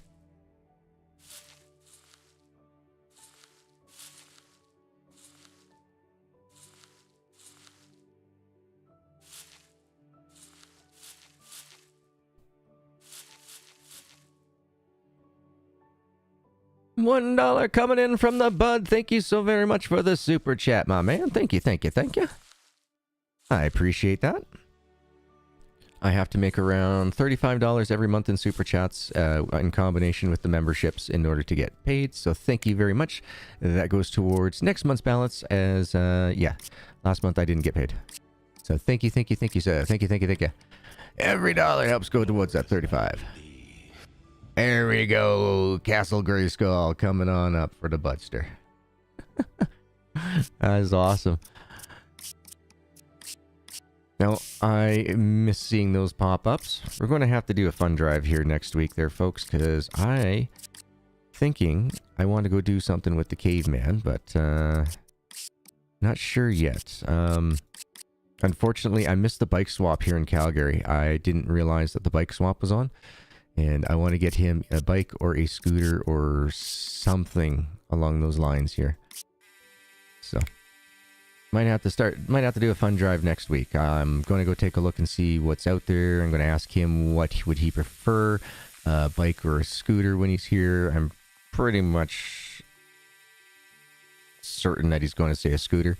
$1 coming in from the bud. Thank you so very much for the super chat, my man. Thank you, thank you, thank you. I appreciate that. I have to make around $35 every month in super chats in combination with the memberships in order to get paid. So thank you very much. That goes towards next month's balance as, yeah, last month I didn't get paid. So thank you, thank you, thank you, sir. Thank you, thank you, thank you. Every dollar helps go towards that 35. There we go. Castle Grayskull coming on up for the Budster. That is awesome. Now, I miss seeing those pop-ups. We're going to have to do a fun drive here next week there, folks, because I thinking I want to go do something with the caveman, but not sure yet. Unfortunately, I missed the bike swap here in Calgary. I didn't realize that the bike swap was on, and I want to get him a bike or a scooter or something along those lines here. So... might have to do a fun drive next week. I'm going to go take a look and see what's out there. I'm going to ask him what would he prefer, a bike or a scooter when he's here. I'm pretty much certain that he's going to say a scooter.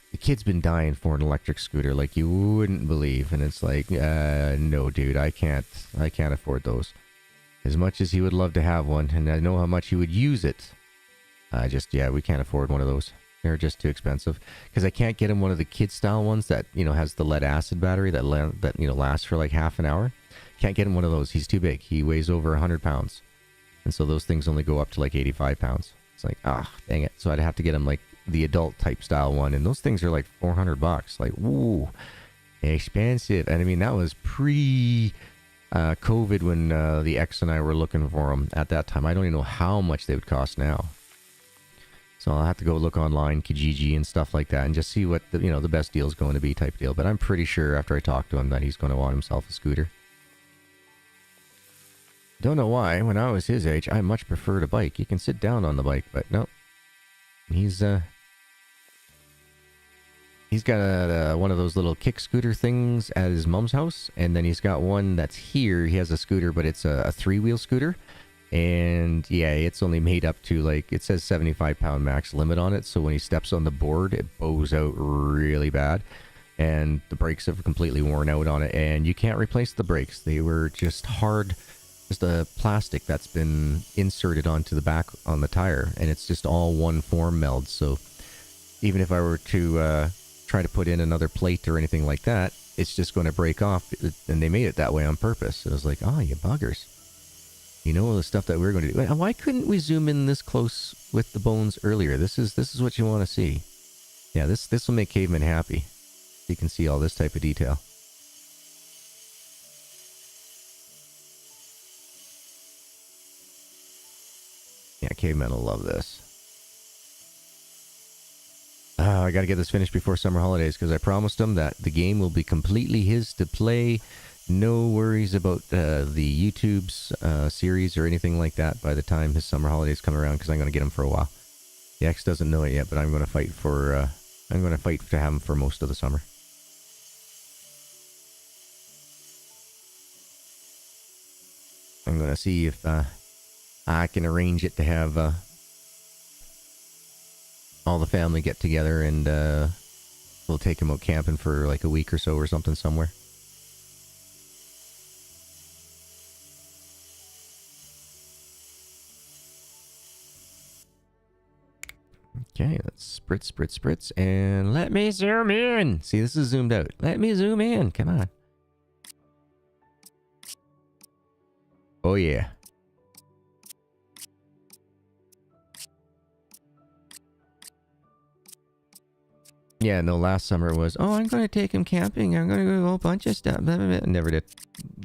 The kid's been dying for an electric scooter like you wouldn't believe, and it's like, no, dude, I can't afford those. As much as he would love to have one, and I know how much he would use it, yeah, we can't afford one of those. They're just too expensive because I can't get him one of the kid style ones that, you know, has the lead acid battery that you know, lasts for like half an hour. Can't get him one of those. He's too big. He weighs over 100 pounds. And so those things only go up to like 85 pounds. It's like, dang it. So I'd have to get him like the adult type style one. And those things are like $400. Like, ooh, expensive. And I mean, that was pre COVID when the ex and I were looking for them at that time. I don't even know how much they would cost now. So I'll have to go look online, Kijiji and stuff like that, and just see what the, you know, the best deal is going to be type deal. But I'm pretty sure after I talk to him that he's going to want himself a scooter. Don't know why. When I was his age, I much preferred a bike. You can sit down on the bike, but no. He's got one of those little kick scooter things at his mom's house, and then he's got one that's here. He has a scooter, but it's a three-wheel scooter. And yeah, it's only made up to, like, it says 75-pound max limit on it. So when he steps on the board, it bows out really bad. And the brakes have completely worn out on it. And you can't replace the brakes. They were just hard, just a plastic that's been inserted onto the back on the tire. And it's just all one form meld. So even if I were to try to put in another plate or anything like that, it's just going to break off. And they made it that way on purpose. It was like, oh, you buggers. You know, the stuff that we're going to do. Why couldn't we zoom in this close with the bones earlier? This is what you want to see. Yeah, this will make Caveman happy. You can see all this type of detail. Yeah, Caveman will love this. I got to get this finished before summer holidays because I promised him that the game will be completely his to play. No worries about the YouTube's series or anything like that by the time his summer holidays come around because I'm going to get him for a while. The X doesn't know it yet, but I'm going to fight for to have him for most of the summer. I'm going to see if I can arrange it to have all the family get together and we'll take him out camping for like a week or so or something somewhere. Okay, let's spritz, and let me zoom in. See, this is zoomed out. Let me zoom in. Come on. Oh, yeah. Yeah, no, last summer was, oh, I'm going to take him camping. I'm going to do a whole bunch of stuff. Blah, blah, blah. Never did.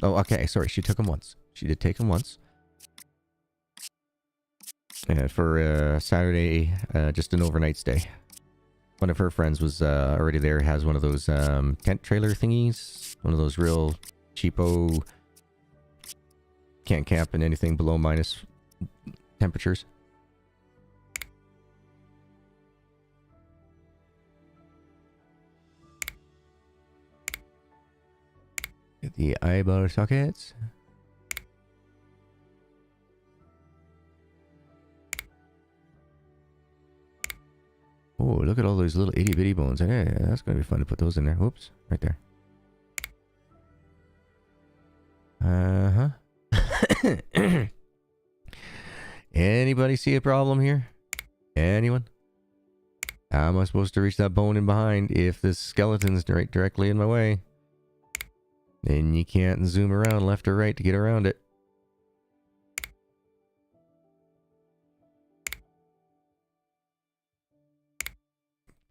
Oh, okay, sorry. She took him once. She did take him once. And for Saturday, just an overnight stay. One of her friends was already there, has one of those tent trailer thingies. One of those real cheapo, can't camp in anything below minus temperatures. Get the eyeball sockets. Oh, look at all those little itty bitty bones. Hey, that's going to be fun to put those in there. Whoops, right there. Uh-huh. Anybody see a problem here? Anyone? How am I supposed to reach that bone in behind if this skeleton's right directly in my way? Then you can't zoom around left or right to get around it.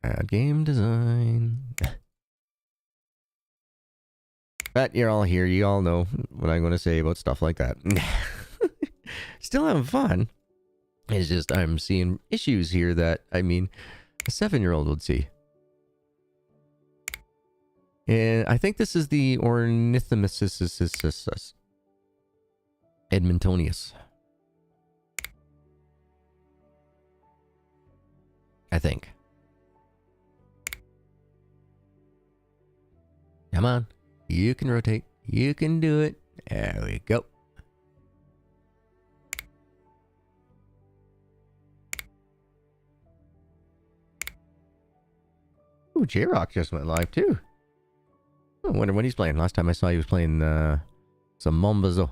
Bad game design. But you're all here. You all know what I'm going to say about stuff like that. Still having fun. It's just I'm seeing issues here that, I mean, a 7-year-old would see. And I think this is the Ornithomisus Edmontonius. I think. Come on. You can rotate. You can do it. There we go. Ooh, J-Rock just went live too. I wonder what he's playing. Last time I saw he was playing some Mombazo.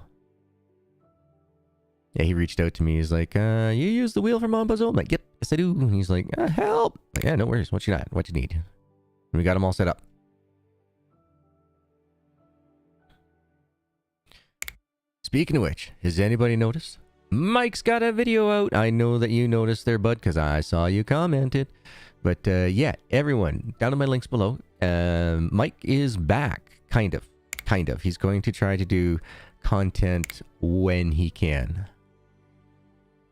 Yeah, he reached out to me. He's like, you use the wheel for Mombazo? I'm like, yep, yes I do. And he's like, help. Like, yeah, no worries. What you got? What you need? And we got him all set up. Speaking of which, has anybody noticed? Mike's got a video out. I know that you noticed there, bud, because I saw you commented. But yeah, everyone, down in my links below, Mike is back. Kind of. He's going to try to do content when he can.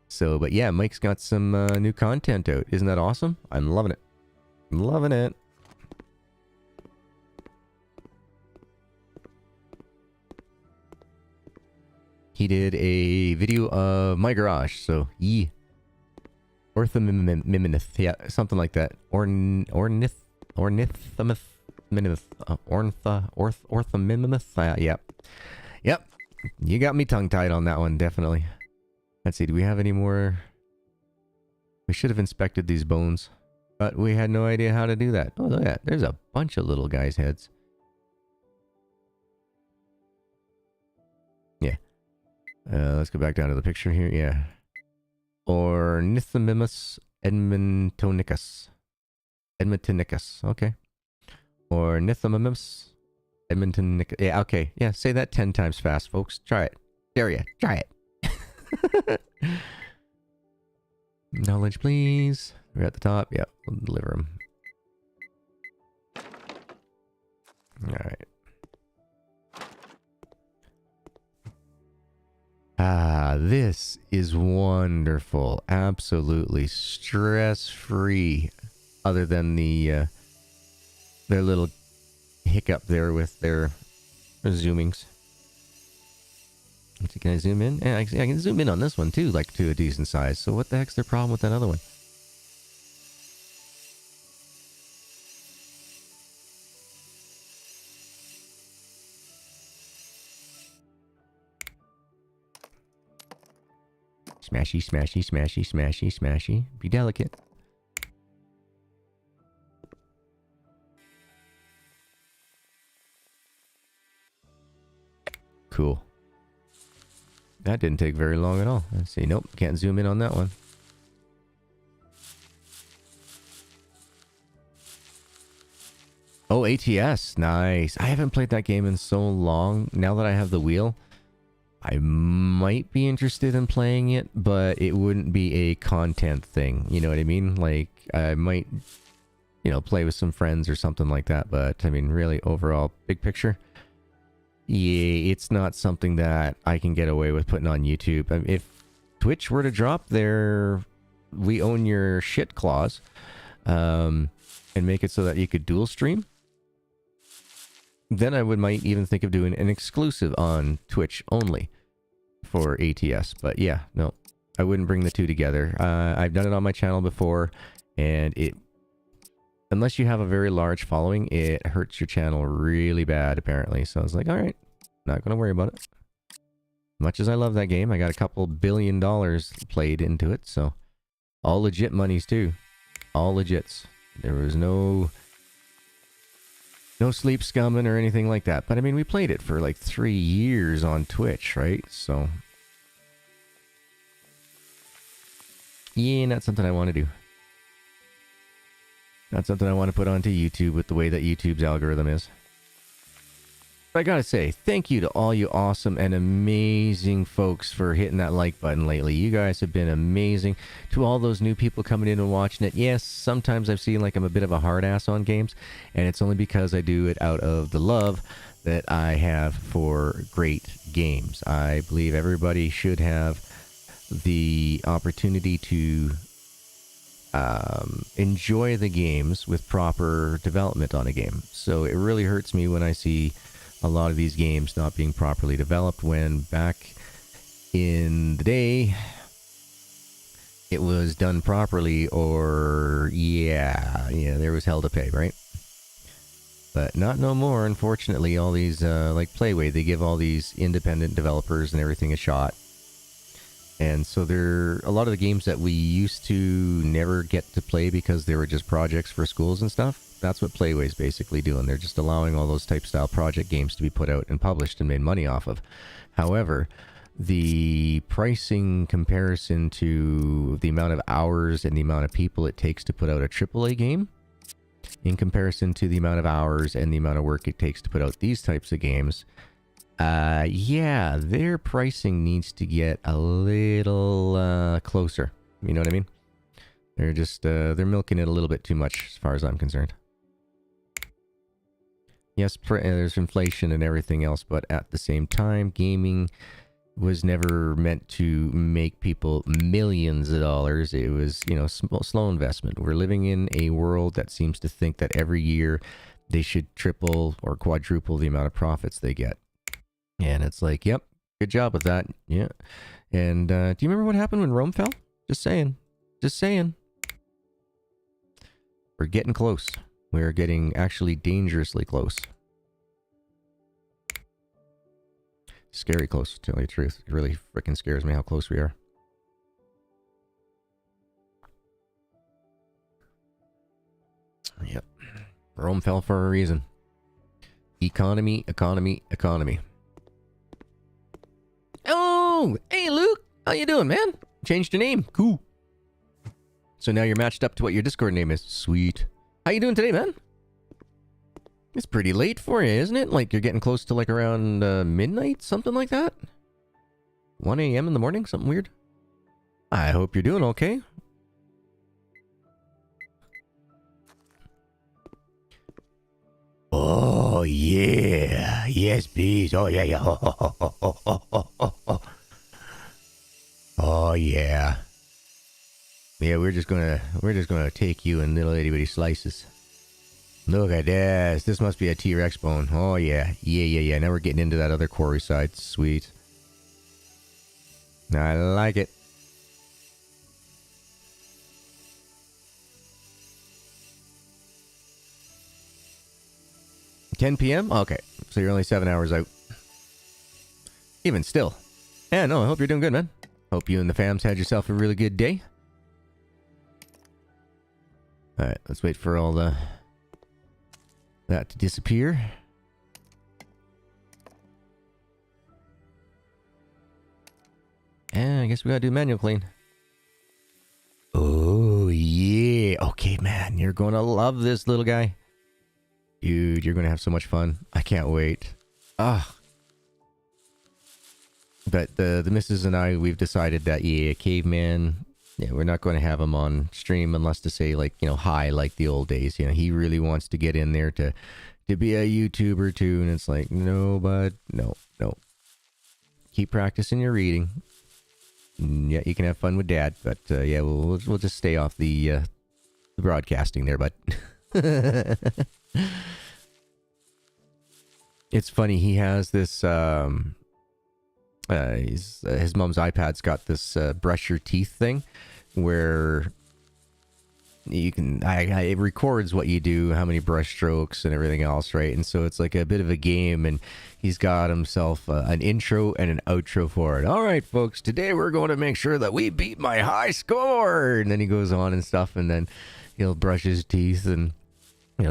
So, but yeah, Mike's got some new content out. Isn't that awesome? I'm loving it. I'm loving it. He did a video of my garage, so ye. Orthomimimith, yeah, something like that. Ornithomimimith, yep. Yep, you got me tongue-tied on that one, definitely. Let's see, do we have any more? We should have inspected these bones, but we had no idea how to do that. Oh, look at that. There's a bunch of little guys' heads. Yeah. Let's go back down to the picture here. Yeah. Ornithomimus edmontonicus. Okay. Ornithomimus edmontonicus. Yeah, okay. Yeah, say that 10 times fast, folks. Try it. Dare ya. Try it. Knowledge, please. We're at the top. Yeah, we'll deliver them. Alright. Ah, this is wonderful. Absolutely stress-free. other than their little hiccup there with their zoomings. Can I zoom in? Yeah, I can zoom in on this one too, like to a decent size. So what the heck's their problem with that other one? Smashy, smashy, smashy, smashy, smashy. Be delicate. Cool. That didn't take very long at all. Let's see. Nope, can't zoom in on that one. Oh, ATS. Nice. I haven't played that game in so long. Now that I have the wheel, I might be interested in playing it, but it wouldn't be a content thing. You know what I mean? Like, I might, you know, play with some friends or something like that. But, I mean, really, overall, big picture, yeah, it's not something that I can get away with putting on YouTube. I mean, if Twitch were to drop their "we own your shit" clause, and make it so that you could dual stream, then I might even think of doing an exclusive on Twitch only for ATS. But yeah, no, I wouldn't bring the two together. I've done it on my channel before, and unless you have a very large following, it hurts your channel really bad, apparently. So I was like, all right, not going to worry about it. Much as I love that game, I got a couple $1 billion played into it, so all legit monies too. All legits. There was no sleep scumming or anything like that. But I mean, we played it for like 3 years on Twitch, right? So yeah, not something I want to do. Not something I want to put onto YouTube with the way that YouTube's algorithm is. But I gotta say, thank you to all you awesome and amazing folks for hitting that like button lately. You guys have been amazing. To all those new people coming in and watching it, yes, sometimes I've seen like I'm a bit of a hard ass on games, and it's only because I do it out of the love that I have for great games. I believe everybody should have the opportunity to enjoy the games with proper development on a game. So it really hurts me when I see a lot of these games not being properly developed, when back in the day it was done properly, or yeah, there was hell to pay, right? But not no more, unfortunately. All these like Playway, they give all these independent developers and everything a shot. And so a lot of the games that we used to never get to play because they were just projects for schools and stuff, that's what Playway's basically doing. They're just allowing all those type style project games to be put out and published and made money off of. However, the pricing comparison to the amount of hours and the amount of people it takes to put out a AAA game, in comparison to the amount of hours and the amount of work it takes to put out these types of games, yeah, their pricing needs to get a little closer. You know what I mean? They're just they're milking it a little bit too much, as far as I'm concerned. Yes, there's inflation and everything else, but at the same time, gaming was never meant to make people millions of dollars. It was, you know, slow investment. We're living in a world that seems to think that every year they should triple or quadruple the amount of profits they get. And it's like, yep, good job with that. Yeah. And do you remember what happened when Rome fell? Just saying. Just saying. We're getting close. We're getting actually dangerously close. Scary close, to tell you the truth. It really freaking scares me how close we are. Yep. Rome fell for a reason. Economy, economy, economy. Oh, hey Luke, how you doing, man? Changed your name, cool. So now you're matched up to what your Discord name is. Sweet. How you doing today, man? It's pretty late for you, isn't it? Like you're getting close to like around midnight, something like that? 1 a.m. in the morning, something weird? I hope you're doing okay. Oh, yeah. Yes, please. Oh, yeah, yeah. Oh, yeah. Yeah, we're just gonna take you in little itty bitty slices. Look at this. This must be a T-Rex bone. Oh yeah, yeah. Now we're getting into that other quarry side. Sweet. I like it. $10 p.m. Okay, so you're only 7 hours out. Even still. Yeah, no. I hope you're doing good, man. Hope you and the fams had yourself a really good day. All right, let's wait for all that to disappear. And I guess we gotta do manual clean. Oh, yeah. Okay, man. You're gonna love this little guy. Dude, you're gonna have so much fun. I can't wait. Ah. But the missus and I, we've decided that, yeah, caveman, yeah, we're not going to have him on stream unless to say, like, hi, like the old days. He really wants to get in there to be a YouTuber too. And it's like, no, bud, no. Keep practicing your reading. Yeah, you can have fun with Dad, but yeah, we'll just stay off the broadcasting there, but it's funny. He has this. His mom's iPad's got this brush your teeth thing, where you can. It records what you do, how many brush strokes, and everything else, right? And so it's like a bit of a game, and he's got himself an intro and an outro for it. All right, folks, today we're going to make sure that we beat my high score, and then he goes on and stuff, and then he'll brush his teeth and.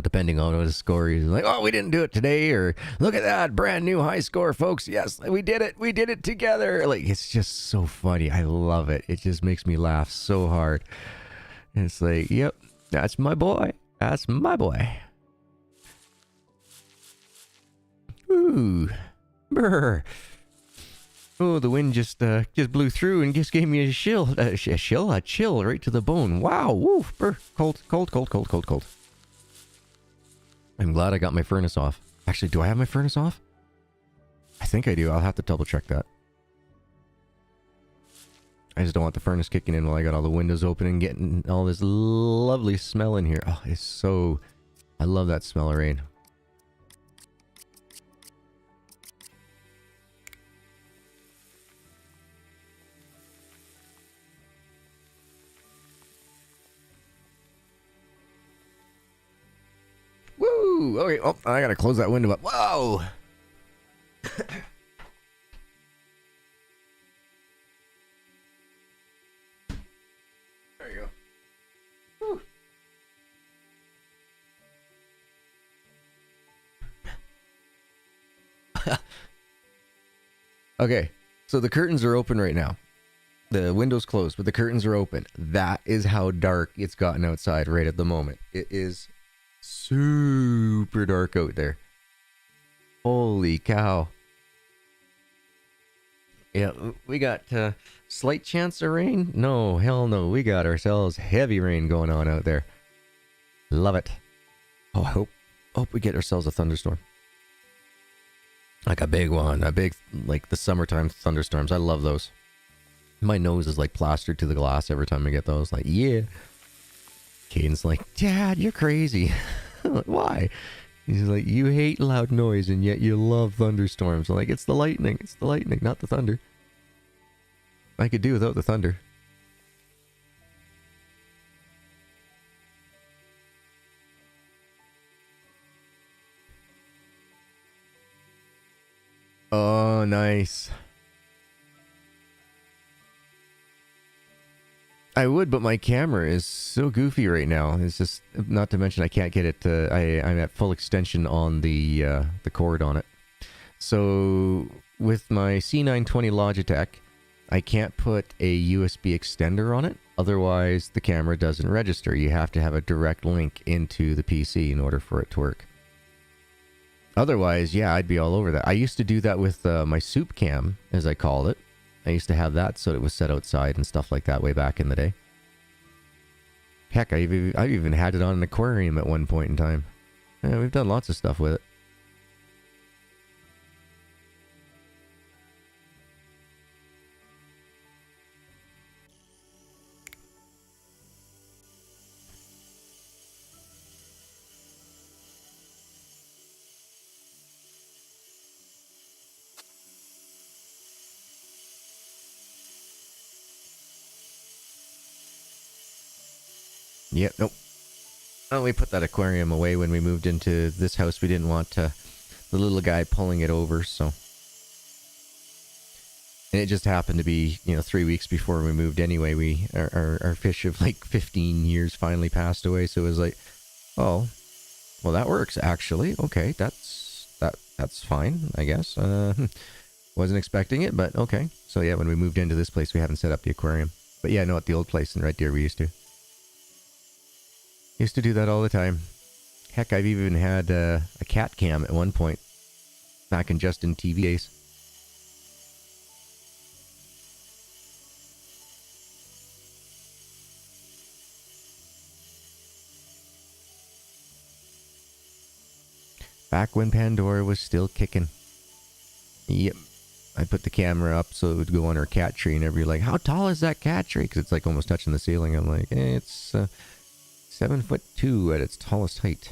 Depending on what his score is, like, oh, we didn't do it today, or look at that brand new high score, folks. Yes, we did it. We did it together. Like, it's just so funny. I love it. It just makes me laugh so hard. And it's like, yep, that's my boy. That's my boy. Ooh, brr. Oh, the wind just blew through and just gave me a chill, a chill right to the bone. Wow, woo, brr. Cold. I'm glad I got my furnace off. Actually, do I have my furnace off? I think I do. I'll have to double check that. I just don't want the furnace kicking in while I got all the windows open and getting all this lovely smell in here. Oh, it's so... I love that smell of rain. Woo! Okay, oh, I gotta close that window up. Whoa! There you go. Okay, so the curtains are open right now. The window's closed, but the curtains are open. That is how dark it's gotten outside right at the moment. It is super dark out there. Holy cow. Yeah, we got slight chance of rain? No, hell no. We got ourselves heavy rain going on out there. Love it. Oh, I hope we get ourselves a thunderstorm. Like a big one. A big, like the summertime thunderstorms. I love those. My nose is like plastered to the glass every time I get those. Like, yeah. Caden's like, Dad, you're crazy. Like, why? He's like, you hate loud noise and yet you love thunderstorms. I'm like, it's the lightning. It's the lightning, not the thunder. I could do without the thunder. Oh, nice. I would, but my camera is so goofy right now. It's just, not to mention I can't get it to, I'm at full extension on the cord on it. So with my C920 Logitech, I can't put a USB extender on it. Otherwise, the camera doesn't register. You have to have a direct link into the PC in order for it to work. Otherwise, yeah, I'd be all over that. I used to do that with my soup cam, as I call it. I used to have that so it was set outside and stuff like that way back in the day. Heck, I've even had it on an aquarium at one point in time. Yeah, we've done lots of stuff with it. Yeah, nope. Oh, we put that aquarium away when we moved into this house. We didn't want the little guy pulling it over, so. And it just happened to be, 3 weeks before we moved anyway. Our fish of like 15 years finally passed away, so it was like, oh, well, that works, actually. Okay, that's fine, I guess. Wasn't expecting it, but okay. So yeah, when we moved into this place, we haven't set up the aquarium. But yeah, no, at the old place in Red Deer, we used to. Used to do that all the time. Heck, I've even had a cat cam at one point, back in Justin TV days. Back when Pandora was still kicking. Yep. I put the camera up so it would go on our cat tree, and everybody like, how tall is that cat tree? Because it's like almost touching the ceiling. I'm like, it's 7'2" at its tallest height.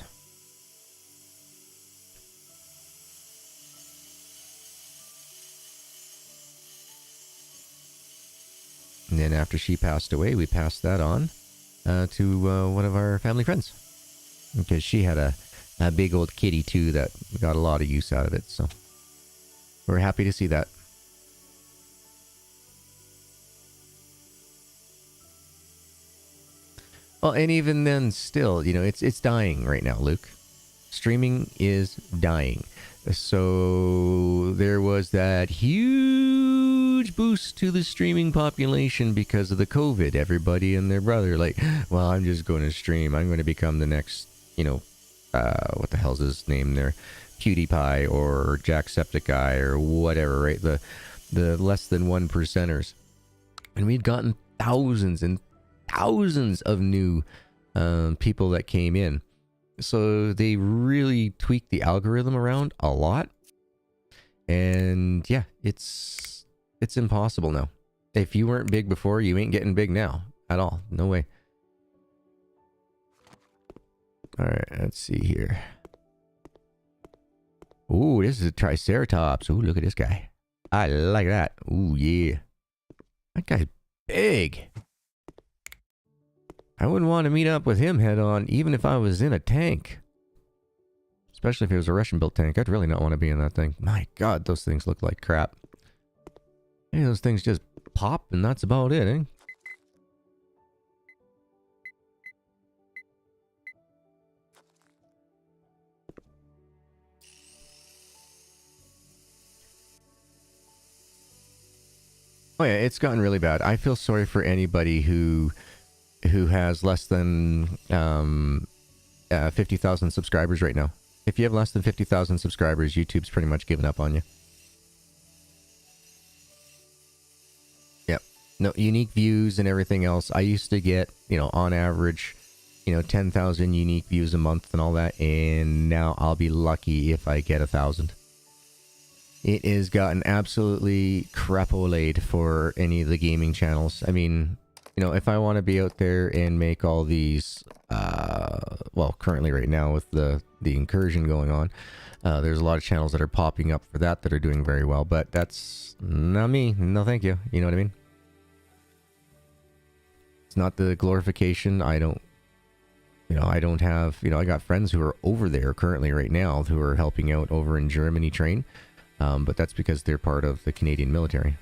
And then after she passed away, we passed that on to one of our family friends. Because she had a big old kitty too that got a lot of use out of it. So we're happy to see that. Well, and even then still, it's dying right now, Luke. Streaming is dying. So there was that huge boost to the streaming population because of the COVID. Everybody and their brother like, well, I'm just going to stream. I'm going to become the next, what the hell's his name there? PewDiePie or Jacksepticeye or whatever, right? The less than 1%ers. And we'd gotten thousands and thousands of new people that came in. So they really tweaked the algorithm around a lot. And yeah, it's impossible now. If you weren't big before, you ain't getting big now at all. No way. All right, let's see here. Ooh, this is a Triceratops. Ooh, look at this guy. I like that. Ooh, yeah. That guy's big. I wouldn't want to meet up with him head on, even if I was in a tank. Especially if it was a Russian-built tank. I'd really not want to be in that thing. My God, those things look like crap. Hey, those things just pop, and that's about it, eh? Oh yeah, it's gotten really bad. I feel sorry for anybody who has less than 50,000 subscribers right now. If you have less than 50,000 subscribers, YouTube's pretty much given up on you. Yep. No, unique views and everything else. I used to get, on average, 10,000 unique views a month and all that, and now I'll be lucky if I get 1,000. It has gotten absolutely crapolayed for any of the gaming channels. I mean, if I want to be out there and make all these, well, currently right now with the incursion going on, there's a lot of channels that are popping up for that are doing very well, but that's not me. No, thank you. You know what I mean? It's not the glorification. I don't have, I got friends who are over there currently right now who are helping out over in Germany train. But that's because they're part of the Canadian military.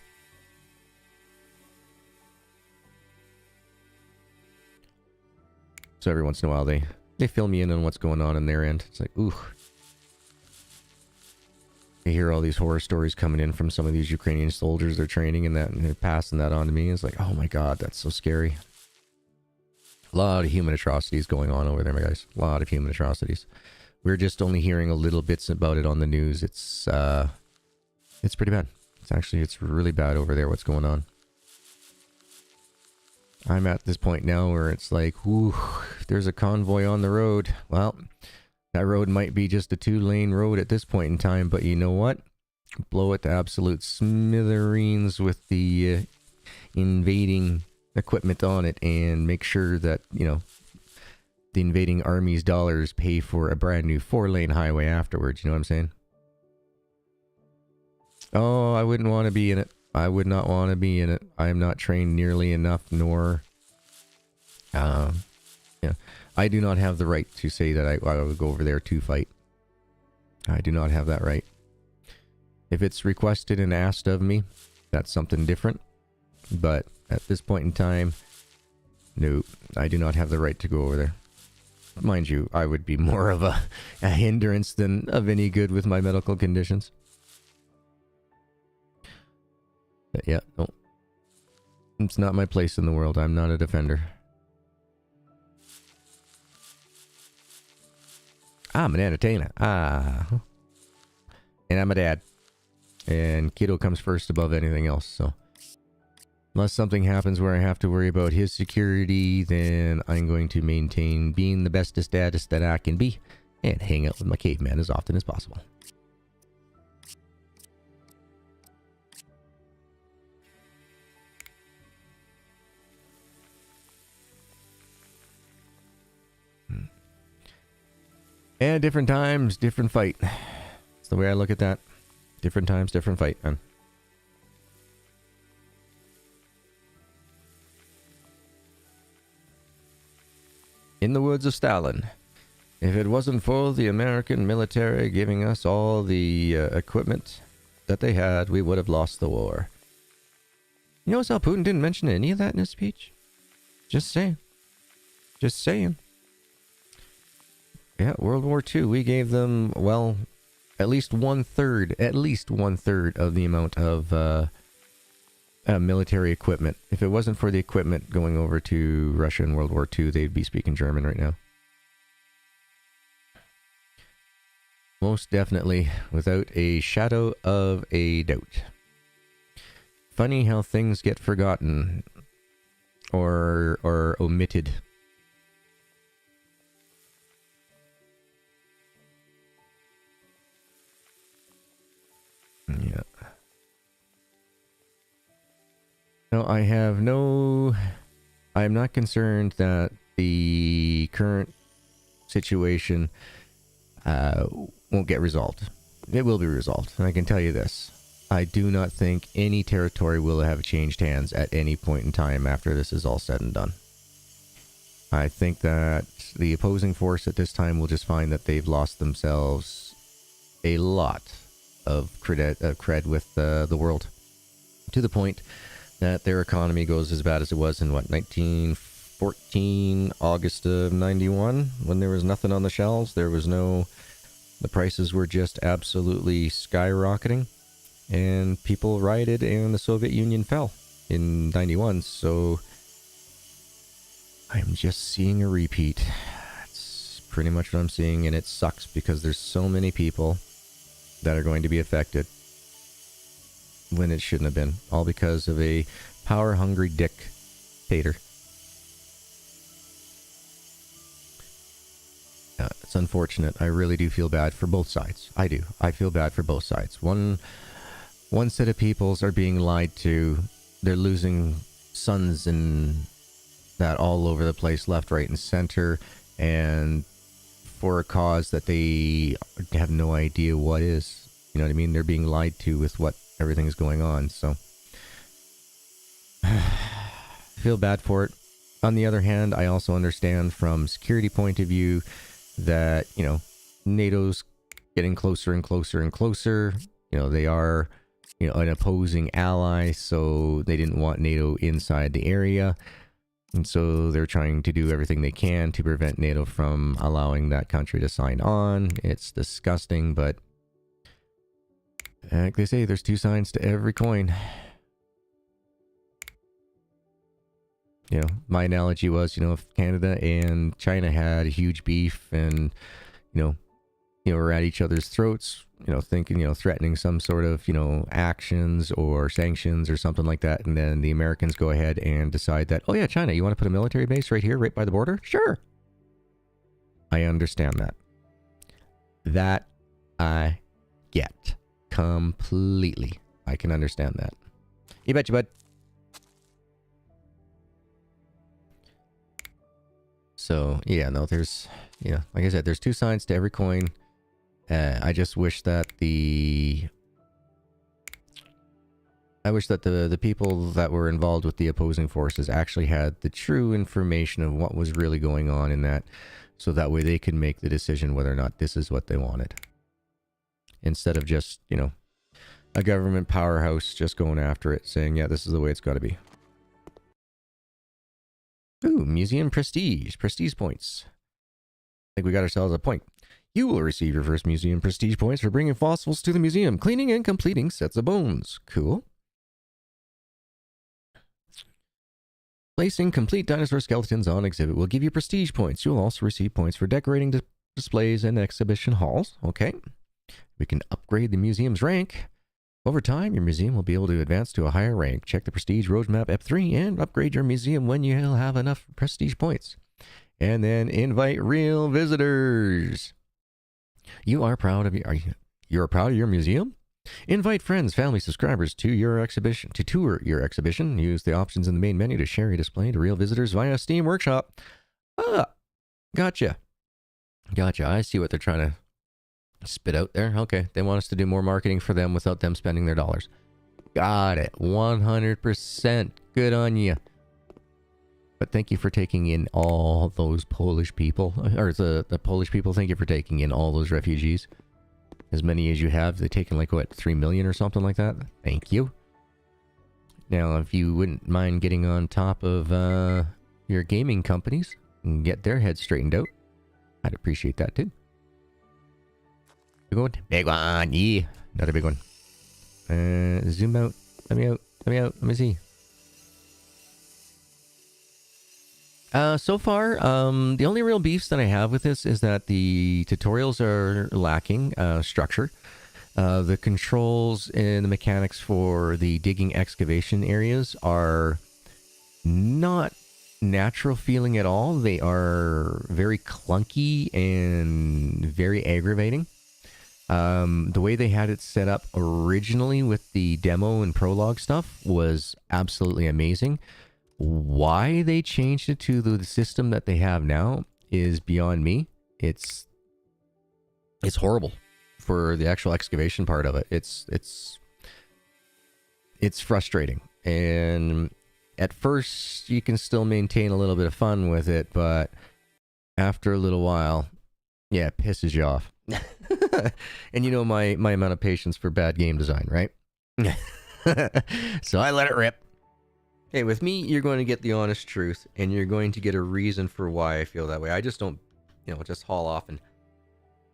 So every once in a while they fill me in on what's going on their end. It's like, ooh. I hear all these horror stories coming in from some of these Ukrainian soldiers they're training and they're passing that on to me. It's like, oh my God, that's so scary. A lot of human atrocities going on over there, my guys. A lot of human atrocities. We're just only hearing a little bits about it on the news. It's pretty bad. It's really bad over there what's going on. I'm at this point now where it's like, ooh, there's a convoy on the road. Well, that road might be just a 2-lane road at this point in time, but you know what? Blow it to absolute smithereens with the invading equipment on it and make sure that, the invading army's dollars pay for a brand new 4-lane highway afterwards. You know what I'm saying? Oh, I wouldn't want to be in it. I would not want to be in it. I am not trained nearly enough, nor Yeah. I do not have the right to say that I would go over there to fight. I do not have that right. If it's requested and asked of me, that's something different. But at this point in time, no, I do not have the right to go over there. Mind you, I would be more of a hindrance than of any good with my medical conditions. But yeah, no. It's not my place in the world. I'm not a defender. I'm an entertainer. And I'm a dad. And kiddo comes first above anything else, so. Unless something happens where I have to worry about his security, then I'm going to maintain being the bestest daddest that I can be and hang out with my caveman as often as possible. And different times, different fight. That's the way I look at that. Different times, different fight, man. In the words of Stalin, if it wasn't for the American military giving us all the equipment that they had, we would have lost the war. You notice how Putin didn't mention any of that in his speech? Just saying. Just saying. Yeah, World War II, we gave them, well, at least one-third of the amount of military equipment. If it wasn't for the equipment going over to Russia in World War II, they'd be speaking German right now. Most definitely, without a shadow of a doubt. Funny how things get forgotten or omitted. Yeah. No, I'm not concerned that the current situation won't get resolved. It will be resolved, and I can tell you this. I do not think any territory will have changed hands at any point in time after this is all said and done. I think that the opposing force at this time will just find that they've lost themselves a lot of cred with the world, to the point that their economy goes as bad as it was in, what, 1914, August of 91, when there was nothing on the shelves. The prices were just absolutely skyrocketing, and people rioted, and the Soviet Union fell in 91, so I'm just seeing a repeat. That's pretty much what I'm seeing, and it sucks because there's so many people that are going to be affected when it shouldn't have been, all because of a power-hungry dictator. It's unfortunate. I really do feel bad for both sides. I do. I feel bad for both sides. One set of peoples are being lied to. They're losing sons and that all over the place, left, right, and center, and for a cause that they have no idea what is. You know what I mean? They're being lied to with what everything's going on, so feel bad for it. On the other hand, I also understand from security point of view that, you know, NATO's getting closer and closer and closer. You know, they are, you know, an opposing ally, so they didn't want NATO inside the area. And so they're trying to do everything they can to prevent NATO from allowing that country to sign on. It's disgusting, but like they say, there's two sides to every coin. You know, my analogy was, you know, if Canada and China had a huge beef and, you know, were at each other's throats, you know, thinking, you know, threatening some sort of, you know, actions or sanctions or something like that. And then the Americans go ahead and decide that, oh yeah, China, you want to put a military base right here, right by the border? Sure. I understand that. That I get completely. I can understand that. You betcha, bud. So, yeah, no, there's, you know, like I said, there's two sides to every coin. I just wish that the I wish that the people that were involved with the opposing forces actually had the true information of what was really going on in that, so that way they could make the decision whether or not this is what they wanted. Instead of just, you know, a government powerhouse just going after it, saying, yeah, this is the way it's got to be. Ooh, museum prestige. Prestige points. I think we got ourselves a point. You will receive your first museum prestige points for bringing fossils to the museum, cleaning and completing sets of bones. Cool. Placing complete dinosaur skeletons on exhibit will give you prestige points. You'll also receive points for decorating displays and exhibition halls. Okay. We can upgrade the museum's rank. Over time, your museum will be able to advance to a higher rank. Check the prestige roadmap Ep-4 and upgrade your museum when you'll have enough prestige points. And then invite real visitors. You're proud of your museum? Invite friends, family, subscribers to your exhibition. To tour your exhibition, use the options in the main menu to share your display to real visitors via Steam Workshop. Ah, gotcha. I see what they're trying to spit out there. Okay, they want us to do more marketing for them without them spending their dollars. Got it. 100%. Good on you. But thank you for taking in all those Polish people, or the Polish people. Thank you for taking in all those refugees. As many as you have. They've taken like, what, 3 million or something like that? Thank you. Now, if you wouldn't mind getting on top of your gaming companies and get their heads straightened out, I'd appreciate that too. Big one? Big one, yeah. Another big one. Zoom out. Let me out. Let me see. So far, the only real beefs that I have with this is that the tutorials are lacking structure. The controls and the mechanics for the digging excavation areas are not natural feeling at all. They are very clunky and very aggravating. The way they had it set up originally with the demo and prologue stuff was absolutely amazing. Why they changed it to the system that they have now is beyond me. It's horrible for the actual excavation part of it. It's frustrating. And at first you can still maintain a little bit of fun with it, but after a little while, yeah, it pisses you off. And you know my amount of patience for bad game design, right? So I let it rip. Hey, with me, you're going to get the honest truth, and you're going to get a reason for why I feel that way. I just don't, just haul off and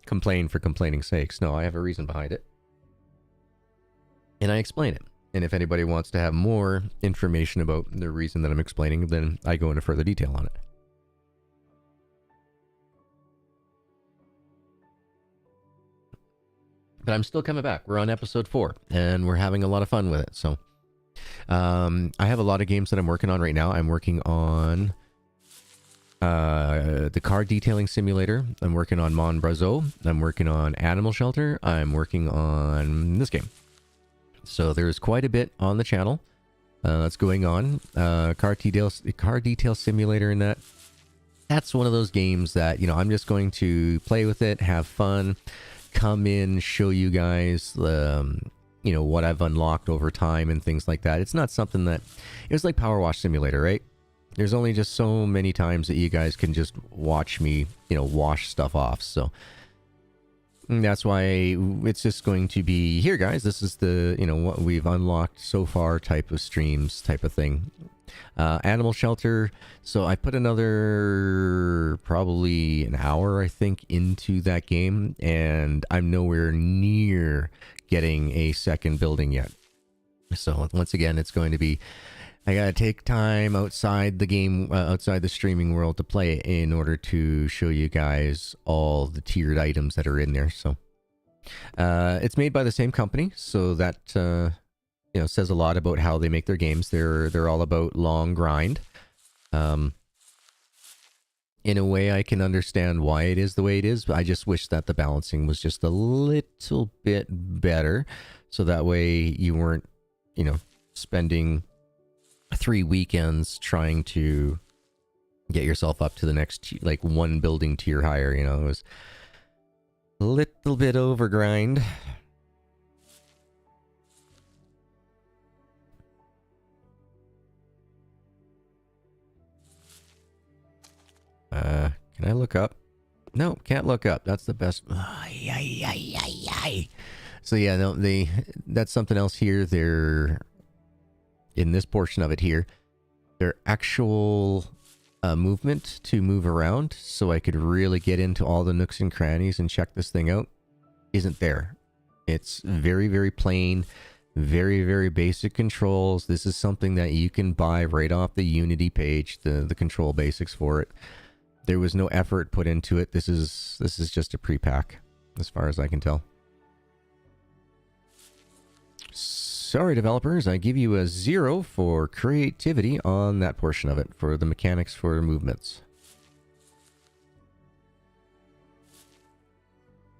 complain for complaining's sakes. No, I have a reason behind it. And I explain it. And if anybody wants to have more information about the reason that I'm explaining, then I go into further detail on it. But I'm still coming back. We're on episode 4, and we're having a lot of fun with it, so... I have a lot of games that I'm working on right now. I'm working on the car detailing simulator. I'm working on Mon Brazo. I'm working on Animal Shelter. I'm working on this game. So there's quite a bit on the channel that's going on. Car detail simulator and that's one of those games that, I'm just going to play with it, have fun, come in, show you guys what I've unlocked over time and things like that. It's not something that... It's like Power Wash Simulator, right? There's only just so many times that you guys can just watch me, wash stuff off. So that's why it's just going to be, here guys, this is the, what we've unlocked so far type of streams type of thing. Animal Shelter. So I put another probably an hour, I think, into that game, and I'm nowhere near getting a second building yet. So once again, it's going to be, I gotta take time outside the game, outside the streaming world to play it in order to show you guys all the tiered items that are in there. So it's made by the same company, so that says a lot about how they make their games. They're all about long grind. In a way, I can understand why it is the way it is, but I just wish that the balancing was just a little bit better, so that way you weren't, spending 3 weekends trying to get yourself up to the next, like, one building tier higher. It was a little bit overgrind. Can I look up? No, can't look up. That's the best. So yeah, no, that's something else here. They're in this portion of it here. Their actual movement to move around, so I could really get into all the nooks and crannies and check this thing out, isn't there. It's very, very plain, very, very basic controls. This is something that you can buy right off the Unity page, the control basics for it. There was no effort put into it. This is just a pre-pack, as far as I can tell. Sorry, developers, I give you a 0 for creativity on that portion of it, for the mechanics for movements.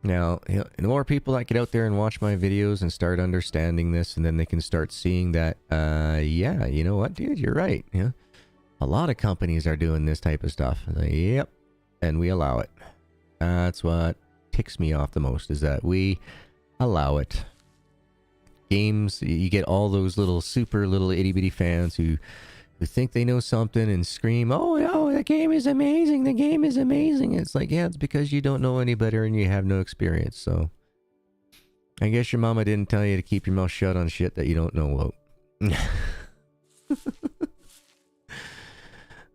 Now, the more people that get out there and watch my videos and start understanding this, and then they can start seeing that, yeah, you know what, dude, you're right. Yeah, a lot of companies are doing this type of stuff. Like, yep, and we allow it. That's what ticks me off the most, is that we allow it. Games, you get all those little super little itty bitty fans who think they know something and scream, oh no, the game is amazing, the game is amazing. It's like, yeah, it's because you don't know any better and you have no experience. So I guess your mama didn't tell you to keep your mouth shut on shit that you don't know about.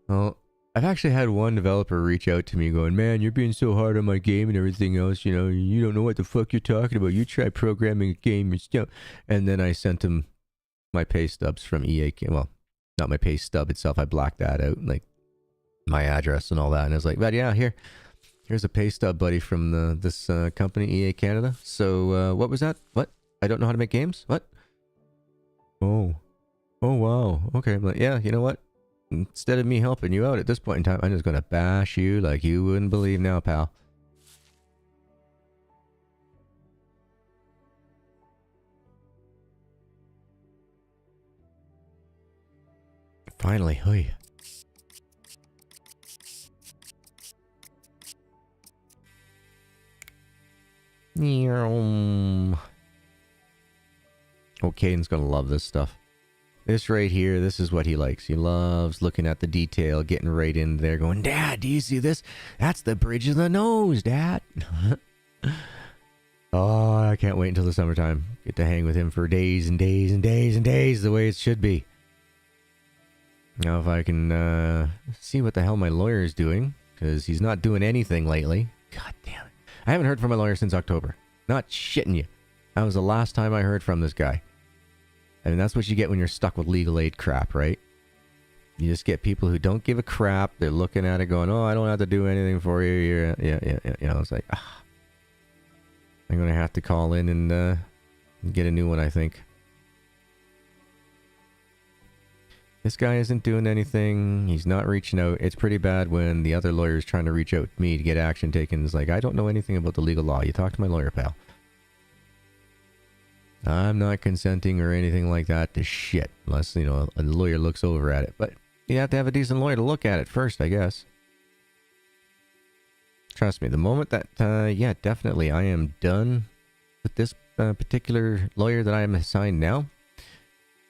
Well, I've actually had one developer reach out to me going, man, you're being so hard on my game and everything else, you know, you don't know what the fuck you're talking about. You try programming a game and stuff. And then I sent him my pay stubs from EA. Well, not my pay stub itself. I blacked that out, like my address and all that. And I was like, but yeah, here's a pay stub, buddy, from this company, EA Canada. So what was that? What? I don't know how to make games? What? Oh, wow. Okay. I'm like, yeah, you know what? Instead of me helping you out at this point in time, I'm just going to bash you like you wouldn't believe now, pal. Finally, hey. Oh, Caden's going to love this stuff. This right here, this is what he likes. He loves looking at the detail, getting right in there, going, Dad, do you see this? That's the bridge of the nose, Dad. Oh, I can't wait until the summertime. Get to hang with him for days and days and days and days, the way it should be. Now, if I can see what the hell my lawyer is doing, because he's not doing anything lately. God damn it. I haven't heard from my lawyer since October. Not shitting you. That was the last time I heard from this guy. I mean, that's what you get when you're stuck with legal aid crap, right? You just get people who don't give a crap. They're looking at it going, oh, I don't have to do anything for you. Yeah. You know, it's like, I'm going to have to call in and get a new one, I think. This guy isn't doing anything. He's not reaching out. It's pretty bad when the other lawyer is trying to reach out to me to get action taken. It's like, I don't know anything about the legal law. You talk to my lawyer, pal. I'm not consenting or anything like that to shit, unless, you know, a lawyer looks over at it. But you have to have a decent lawyer to look at it first, I guess. Trust me, the moment that, yeah, definitely, I am done with this particular lawyer that I am assigned now.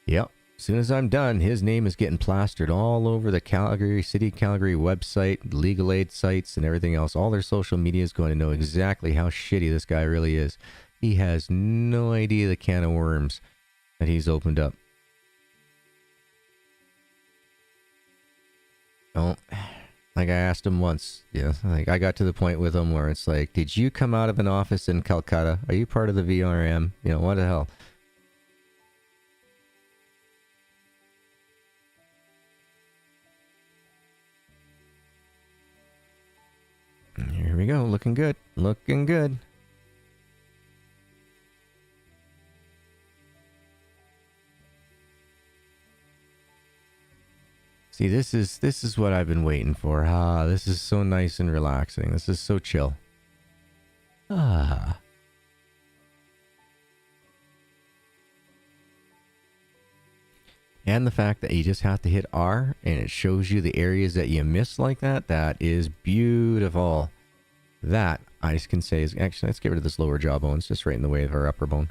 Yep, as soon as I'm done, his name is getting plastered all over the City Calgary website, legal aid sites, and everything else. All their social media is going to know exactly how shitty this guy really is. He has no idea the can of worms that he's opened up. Oh, like I asked him once, yeah, like I got to the point with him where it's like, did you come out of an office in Calcutta? Are you part of the VRM? You know, what the hell? Here we go, looking good, looking good. See, this is what I've been waiting for. Ah, this is so nice and relaxing. This is so chill. Ah. And the fact that you just have to hit R and it shows you the areas that you miss like that, that is beautiful. That, I can say, is... Actually, let's get rid of this lower jawbone. It's just right in the way of our upper bone.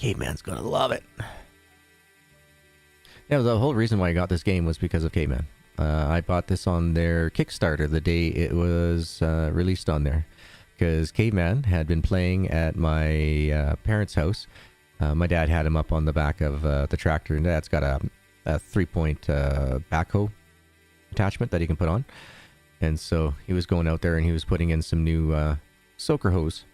Caveman's gonna love it. Yeah, the whole reason why I got this game was because of Caveman. I bought this on their Kickstarter the day it was released on there. Because Caveman had been playing at my parents' house. My dad had him up on the back of the tractor, and Dad's got a 3-point backhoe attachment that he can put on. And so he was going out there and he was putting in some new soaker hose.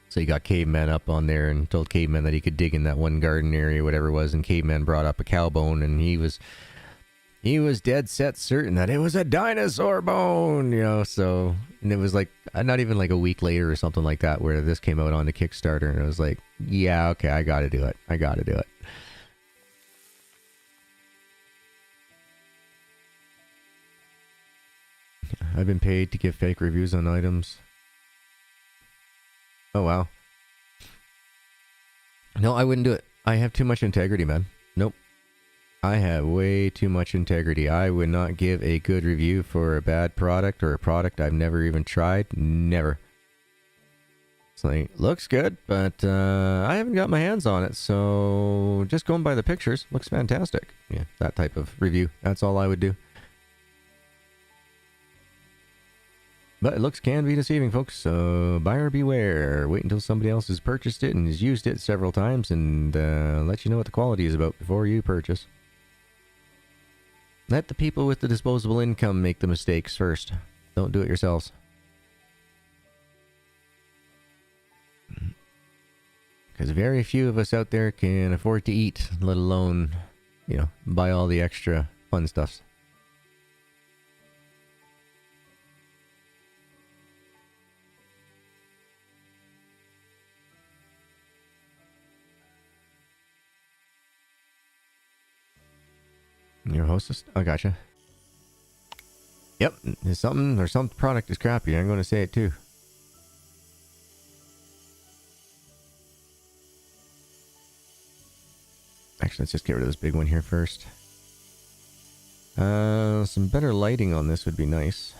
So he got Caveman up on there and told Caveman that he could dig in that one garden area, whatever it was, and Caveman brought up a cow bone, and he was dead set certain that it was a dinosaur bone, you know. So, and it was like not even like a week later or something like that where this came out on the Kickstarter, and it was like, yeah, okay, I gotta do it. I've been paid to give fake reviews on items. Oh, wow. No, I wouldn't do it. I have too much integrity, man. Nope. I have way too much integrity. I would not give a good review for a bad product or a product I've never even tried. Never. It's like, looks good, but I haven't got my hands on it, so just going by the pictures, looks fantastic. Yeah, that type of review. That's all I would do. But it looks can be deceiving, folks, so buyer beware. Wait until somebody else has purchased it and has used it several times and let you know what the quality is about before you purchase. Let the people with the disposable income make the mistakes first. Don't do it yourselves. Because very few of us out there can afford to eat, let alone, you know, buy all the extra fun stuffs. Your hostess? Oh, gotcha. Yep, there's something, or some product is crappy. I'm going to say it too. Actually, let's just get rid of this big one here first. Some better lighting on this would be nice.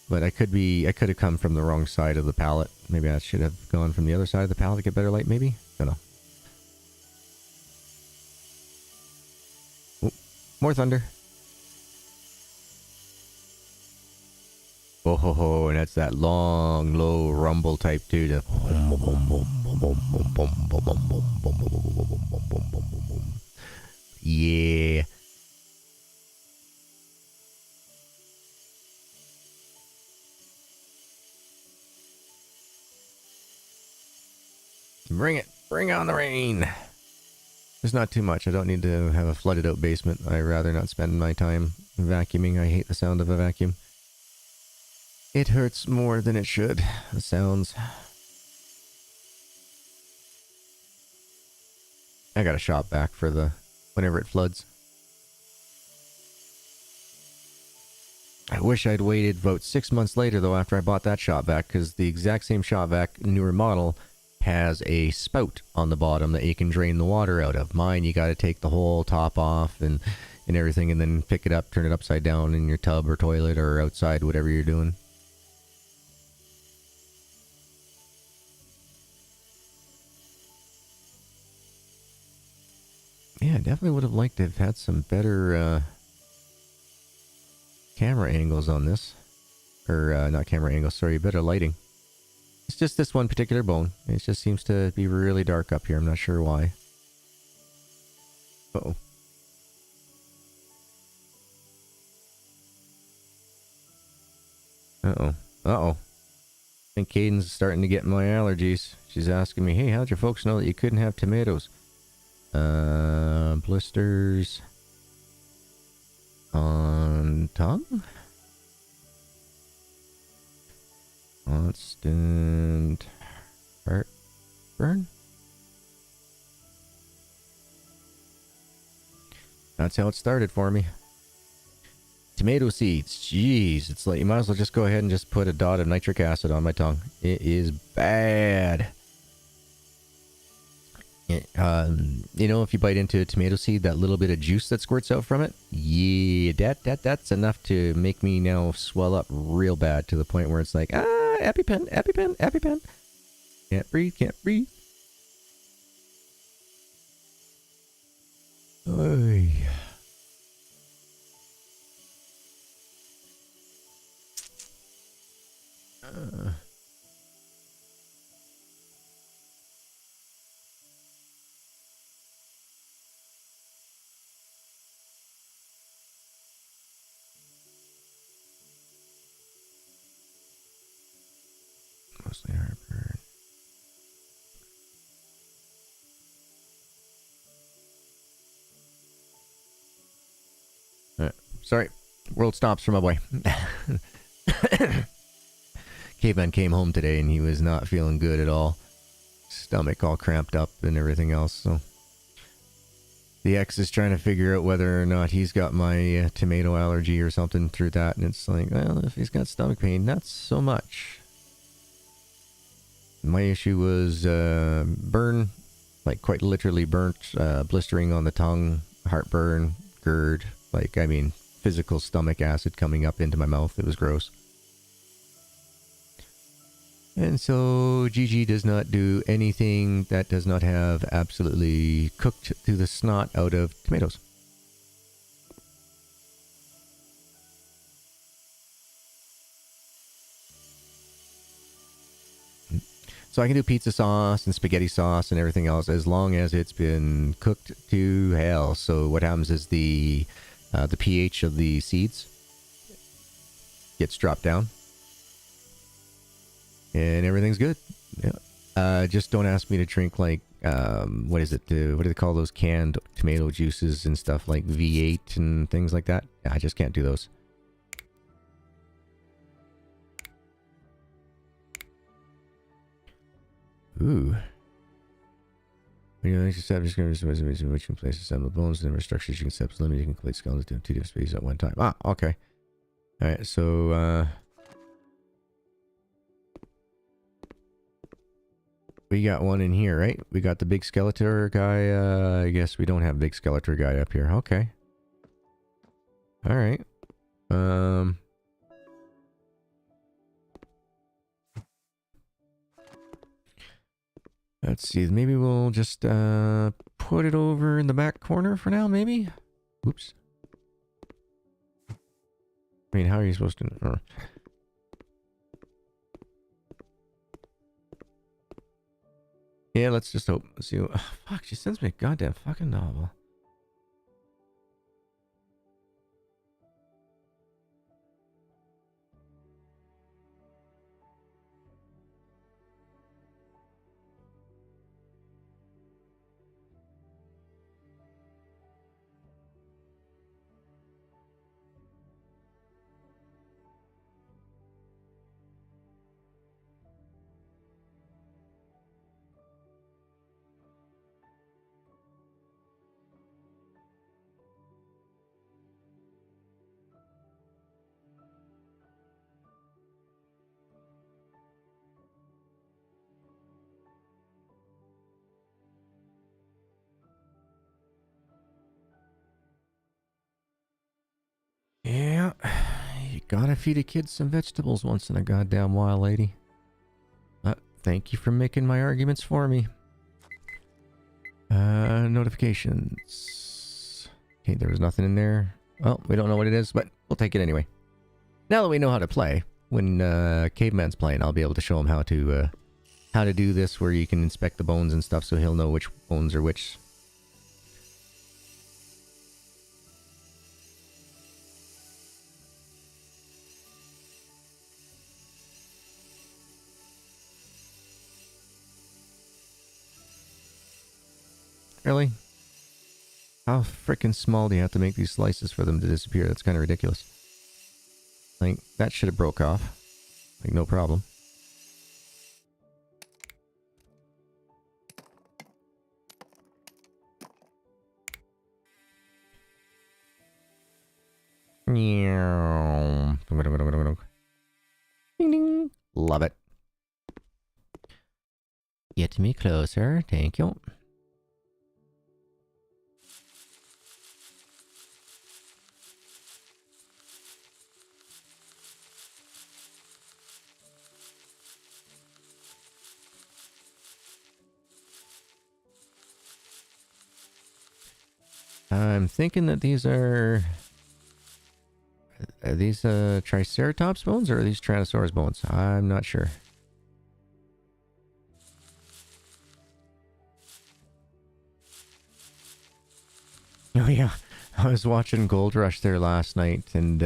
But I could have come from the wrong side of the palette. Maybe I should have gone from the other side of the palette to get better light, maybe? Don't know. More thunder. Oh ho ho, and that's that long, low rumble type too. The yeah. Bring it. Bring on the rain. There's not too much. I don't need to have a flooded out basement. I'd rather not spend my time vacuuming. I hate the sound of a vacuum. It hurts more than it should. The sounds. I got a shop vac for the whenever it floods. I wish I'd waited about 6 months later though after I bought that shop vac, because the exact same shop vac, newer model, has a spout on the bottom that you can drain the water out of. Mine, you got to take the whole top off and everything, and then pick it up, turn it upside down in your tub or toilet or outside, whatever you're doing. Yeah, I definitely would have liked to have had some better camera angles on this. Or, not camera angles, sorry, better lighting. It's just this one particular bone. It just seems to be really dark up here. I'm not sure why. Uh-oh. Uh-oh. Uh-oh. I think Caden's starting to get my allergies. She's asking me, hey, how'd your folks know that you couldn't have tomatoes? Blisters on tongue? Constant heartburn? That's how it started for me. Tomato seeds. Jeez, it's like you might as well just go ahead and just put a dot of nitric acid on my tongue. It is bad. You know, if you bite into a tomato seed, that little bit of juice that squirts out from it, yeah, that's enough to make me now swell up real bad to the point where it's like, EpiPen, EpiPen, EpiPen. Can't breathe, can't breathe. Oy. Mostly heartburn. Sorry, world stops for my boy. Caveman came home today and he was not feeling good at all. Stomach all cramped up and everything else. So the ex is trying to figure out whether or not he's got my tomato allergy or something through that. And it's like, well, if he's got stomach pain, not so much. My issue was burn, like quite literally burnt, blistering on the tongue, heartburn, GERD. Like, I mean, physical stomach acid coming up into my mouth. It was gross. And so Gigi does not do anything that does not have absolutely cooked to the snot out of tomatoes. So I can do pizza sauce and spaghetti sauce and everything else as long as it's been cooked to hell. So what happens is the pH of the seeds gets dropped down. And everything's good. Yeah. Just don't ask me to drink like what is it? What do they call those canned tomato juices and stuff like V8 and things like that? I just can't do those. Ooh. When you just have just going to which can place assemble bones and structures you can set limit you can complete skeletons in 2 different spaces at one time. Ah, okay. All right, so we got one in here, right? We got the big Skeletor guy. I guess we don't have big Skeletor guy up here. Okay. All right. Let's see. Maybe we'll just put it over in the back corner for now, maybe? Oops. I mean, how are you supposed to... Yeah, let's just hope. Let's see. Oh, fuck, she sends me a goddamn fucking novel. Yeah, you gotta feed a kid some vegetables once in a goddamn while, lady. Thank you for making my arguments for me. Notifications. Okay, there was nothing in there. Well, we don't know what it is, but we'll take it anyway. Now that we know how to play, when Caveman's playing, I'll be able to show him how to do this, where you can inspect the bones and stuff, so he'll know which bones are which. Really? How freaking small do you have to make these slices for them to disappear? That's kind of ridiculous. Like, that should have broke off. Like, no problem. Ding ding. Love it. Get me closer. Thank you. I'm thinking that these are these Triceratops bones or are these Tyrannosaurus bones? I'm not sure. Oh yeah, I was watching Gold Rush there last night, and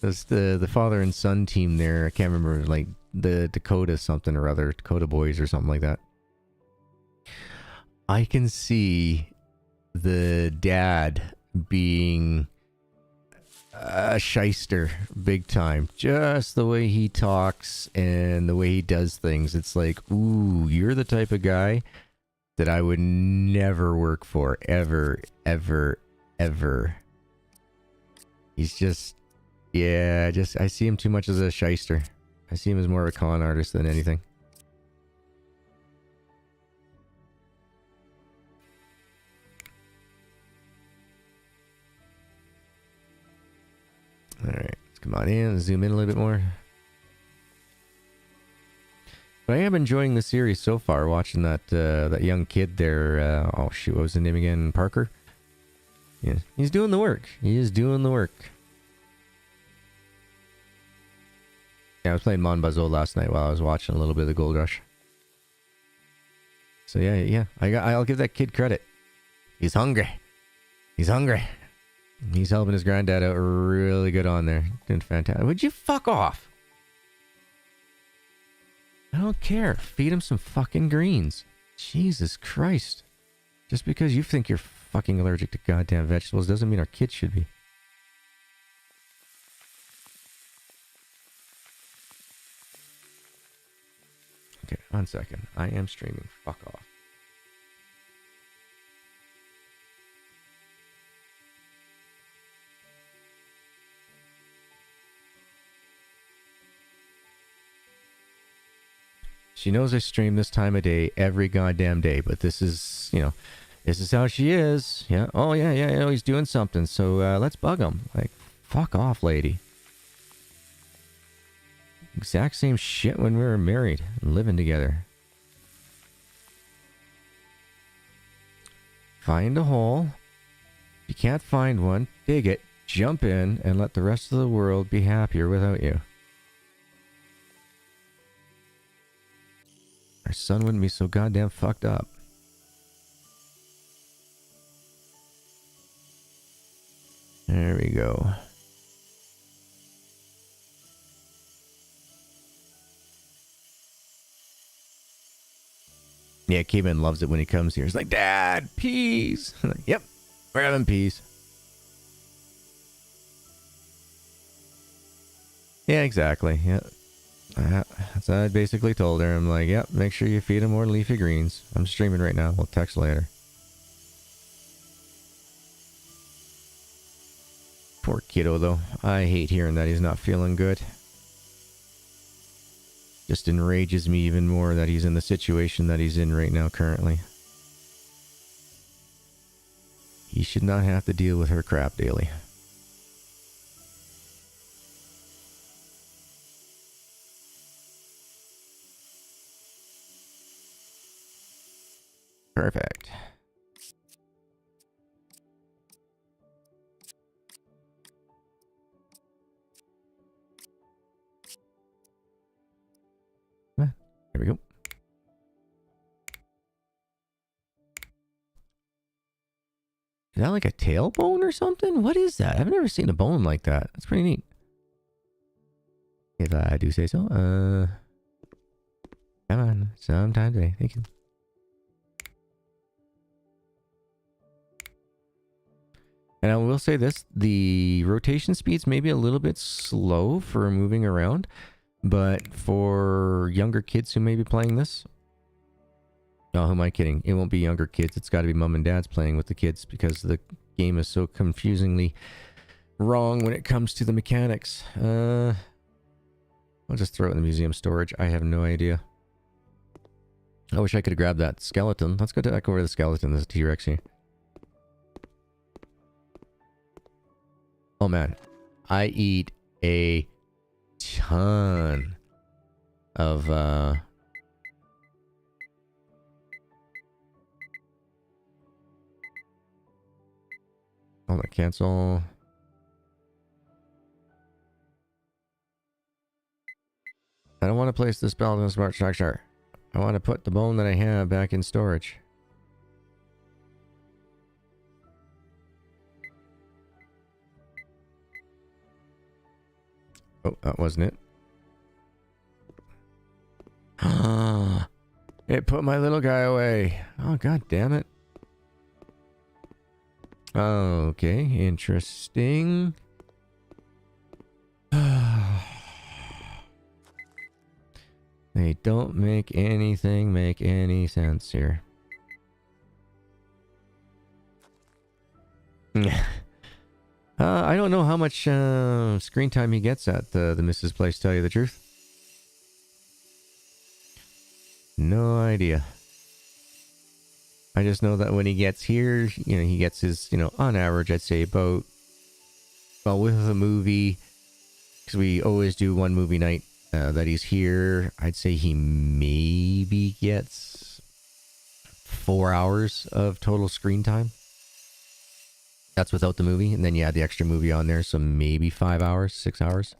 there's the father and son team there. I can't remember, like the Dakota something or other, Dakota Boys or something like that. I can see the dad being a shyster big time. Just the way he talks and the way he does things. It's like, ooh, you're the type of guy that I would never work for. Ever, ever, ever. He's just, yeah, I see him too much as a shyster. I see him as more of a con artist than anything. Alright, let's come on in, zoom in a little bit more. But I am enjoying the series so far, watching that that young kid there. Oh shoot, what was his name again? Parker? Yeah, he's doing the work. He is doing the work. Yeah, I was playing Mon Bazo last night while I was watching a little bit of the Gold Rush. So yeah, I'll give that kid credit. He's hungry. He's hungry. He's helping his granddad out really good on there. Doing fantastic. Would you fuck off? I don't care. Feed him some fucking greens. Jesus Christ. Just because you think you're fucking allergic to goddamn vegetables doesn't mean our kids should be. Okay, 1 second. I am streaming. Fuck off. She knows I stream this time of day every goddamn day, but this is, you know, this is how she is. Yeah. Oh, yeah, you know, he's doing something, so let's bug him. Like, fuck off, lady. Exact same shit when we were married and living together. Find a hole. If you can't find one, dig it, jump in, and let the rest of the world be happier without you. Our son wouldn't be so goddamn fucked up. There we go. Yeah, Caveman loves it when he comes here. He's like, Dad, peas. Like, yep, we're having peas. Yeah, exactly. Yeah. So I basically told her, I'm like, yep, make sure you feed him more leafy greens. I'm streaming right now. We'll text later. Poor kiddo, though. I hate hearing that he's not feeling good. Just enrages me even more that he's in the situation that he's in right now currently. He should not have to deal with her crap daily. Perfect. There we go. Is that like a tailbone or something? What is that? I've never seen a bone like that. That's pretty neat. If I do say so. Come on. Sometime today. Thank you. And I will say this, the rotation speed's maybe a little bit slow for moving around, but for younger kids who may be playing this, oh, who am I kidding? It won't be younger kids. It's got to be mom and dads playing with the kids because the game is so confusingly wrong when it comes to the mechanics. I'll just throw it in the museum storage. I have no idea. I wish I could have grabbed that skeleton. Let's go back over to the skeleton. There's a T-Rex here. Oh man, I eat a ton of Hold on, cancel. I don't want to place this belt in a smart structure. I want to put the bone that I have back in storage. Oh, that wasn't it. It put my little guy away. Oh, god damn it. Okay, interesting. They don't make anything make any sense here. I don't know how much screen time he gets at the Mrs. Place, tell you the truth. No idea. I just know that when he gets here, you know, he gets his, you know, on average, I'd say about, well, with a movie, because we always do one movie night that he's here, I'd say he maybe gets 4 hours of total screen time. That's without the movie, and then you add the extra movie on there, so maybe 5 hours, 6 hours.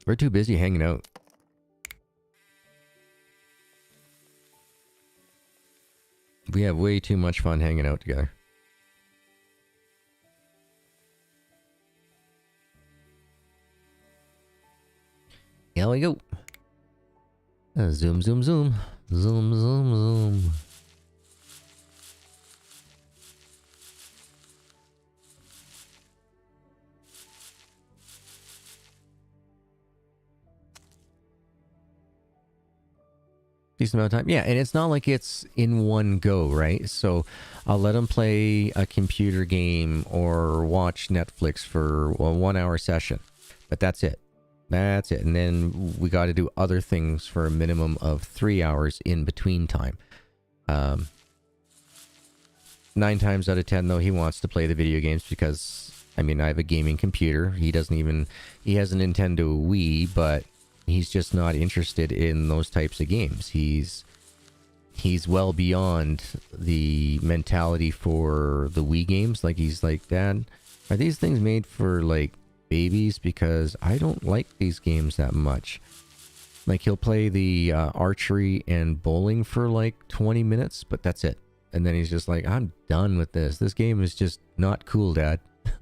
We're too busy hanging out. We have way too much fun hanging out together. Here we go. Zoom, zoom, zoom. Zoom, zoom, zoom. Decent amount of time. Yeah, and it's not like it's in one go, right? So I'll let him play a computer game or watch Netflix for a 1 hour session. But that's it. That's it. And then we got to do other things for a minimum of 3 hours in between time. 9 times out of 10, though, he wants to play the video games because, I mean, I have a gaming computer. He has a Nintendo Wii, but he's just not interested in those types of games. He's well beyond the mentality for the Wii games. Like, he's like, Dad, are these things made for, like, babies? Because I don't like these games that much. Like, he'll play the archery and bowling for, like, 20 minutes, but that's it. And then he's just like, I'm done with this. This game is just not cool, Dad. Can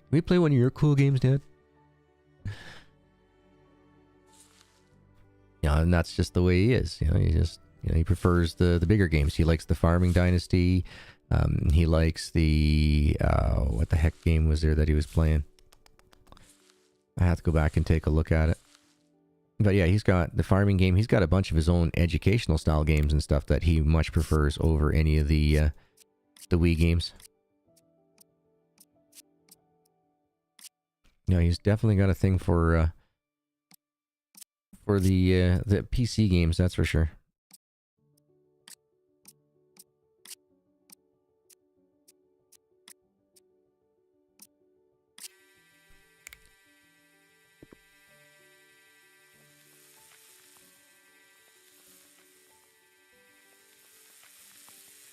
we play one of your cool games, Dad? Yeah, and that's just the way he is. You know, he prefers the bigger games. He likes the Farming Dynasty. He likes the what the heck game was there that he was playing? I have to go back and take a look at it. But yeah, he's got the farming game. He's got a bunch of his own educational style games and stuff that he much prefers over any of the Wii games. No, he's definitely got a thing for the PC games, that's for sure.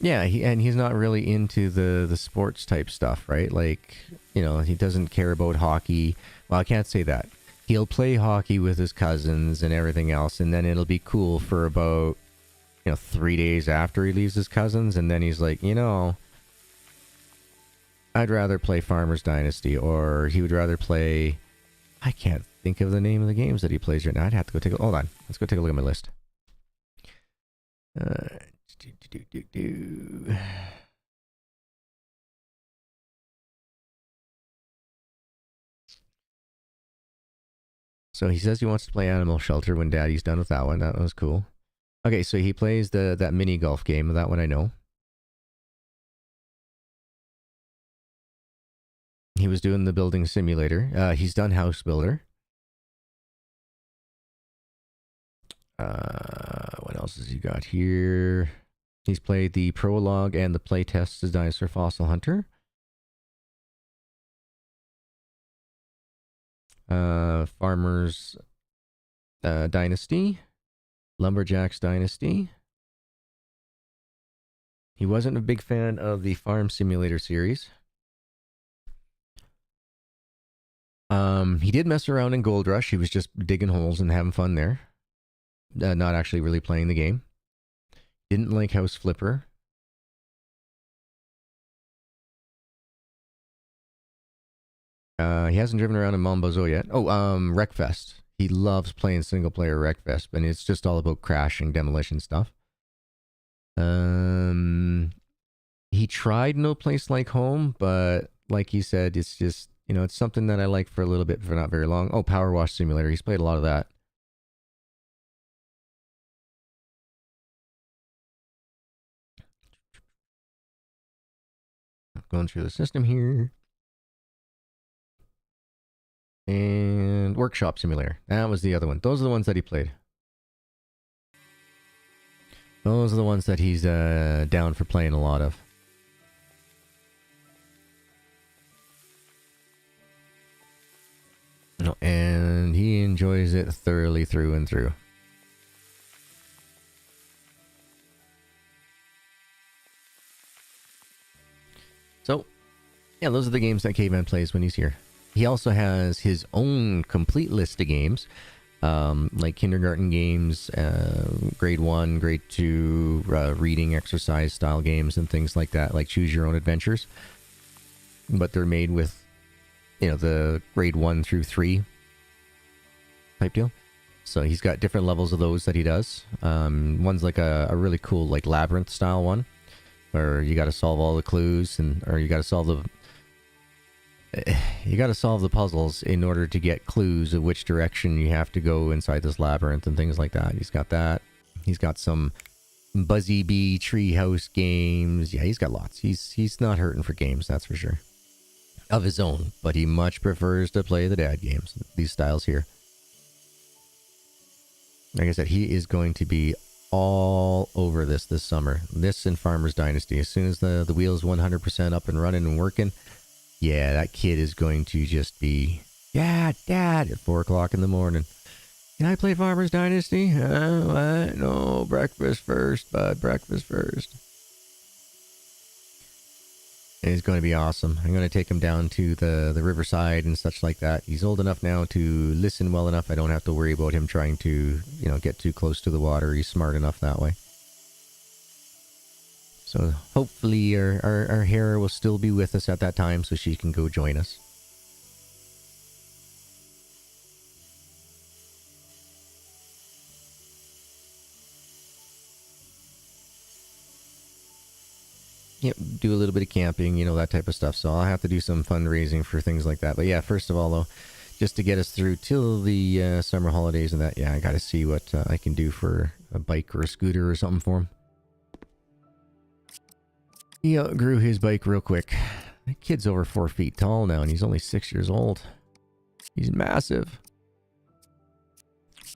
Yeah, he's not really into the sports type stuff, right? Like, you know, he doesn't care about hockey. Well, I can't say that. He'll play hockey with his cousins and everything else, and then it'll be cool for about, 3 days after he leaves his cousins, and then he's like, I'd rather play Farmer's Dynasty, or he would rather play... I can't think of the name of the games that he plays right now. I'd have to go take a... Hold on. Let's go take a look at my list. So he says he wants to play Animal Shelter when Daddy's done with that one. That was cool. Okay, so he plays that mini golf game. That one I know. He was doing the building simulator. He's done House Builder. What else has he got here? He's played the prologue and the playtest to Dinosaur Fossil Hunter. Farmers Dynasty. Lumberjacks Dynasty. He wasn't a big fan of the Farm Simulator series. He did mess around in Gold Rush. He was just digging holes and having fun there. Not actually really playing the game. Didn't like House Flipper. He hasn't driven around in Mombozo yet. Oh, Wreckfest. He loves playing single player Wreckfest, and it's just all about crashing, demolition stuff. He tried No Place Like Home, but like he said, it's just, you know, it's something that I like for a little bit, for not very long. Oh, Power Wash Simulator. He's played a lot of that. Going through the system here. And Workshop Simulator. That was the other one. Those are the ones that he played. Those are the ones that he's down for playing a lot of. And he enjoys it thoroughly through and through. So, yeah, those are the games that Caveman plays when he's here. He also has his own complete list of games, like kindergarten games, grade 1, grade 2, reading exercise style games and things like that, like Choose Your Own Adventures. But they're made with, you know, the grade 1 through 3 type deal. So he's got different levels of those that he does. One's like a really cool, like labyrinth style one, where you got to solve all the clues, or you got to solve the puzzles in order to get clues of which direction you have to go inside this labyrinth and things like that. He's got that. He's got some Buzzy Bee Treehouse games. Yeah, he's got lots. He's not hurting for games, that's for sure. Of his own, but he much prefers to play the dad games, these styles here. Like I said, he is going to be all over this summer. This and Farmer's Dynasty. As soon as the wheel's 100% up and running and working, yeah, that kid is going to just be, yeah, Dad, at 4 o'clock in the morning. Can I play Farmer's Dynasty? What? No, breakfast first, bud, breakfast first. And it's going to be awesome. I'm going to take him down to the riverside and such like that. He's old enough now to listen well enough. I don't have to worry about him trying to, you know, get too close to the water. He's smart enough that way. So hopefully our Hera will still be with us at that time so she can go join us. Yep, do a little bit of camping, you know, that type of stuff. So I'll have to do some fundraising for things like that. But yeah, first of all, though, just to get us through till the summer holidays and that, yeah, I got to see what I can do for a bike or a scooter or something for him. He outgrew his bike real quick. The kid's over 4 feet tall now, and he's only 6 years old. He's massive.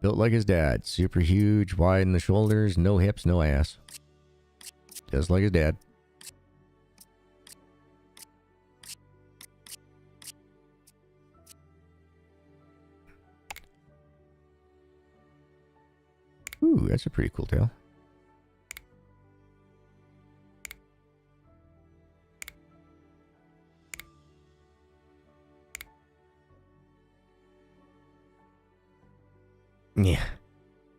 Built like his dad. Super huge, wide in the shoulders, no hips, no ass. Just like his dad. Ooh, that's a pretty cool tail. Yeah.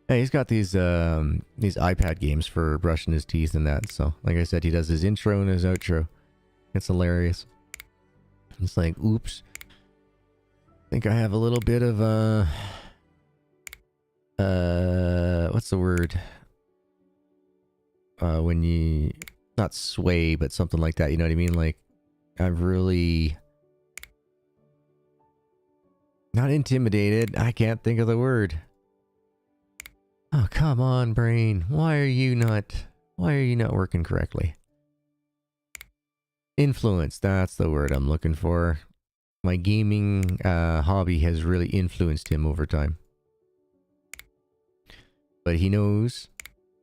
Hey, he's got these iPad games for brushing his teeth and that. So, like I said, he does his intro and his outro. It's hilarious. It's like, oops. I think I have a little bit of what's the word? When you, not sway, but something like that, you know what I mean? Like, I've really, not intimidated. I can't think of the word. Oh, come on, brain. Why are you not working correctly? Influence, that's the word I'm looking for. My gaming hobby has really influenced him over time. But he knows,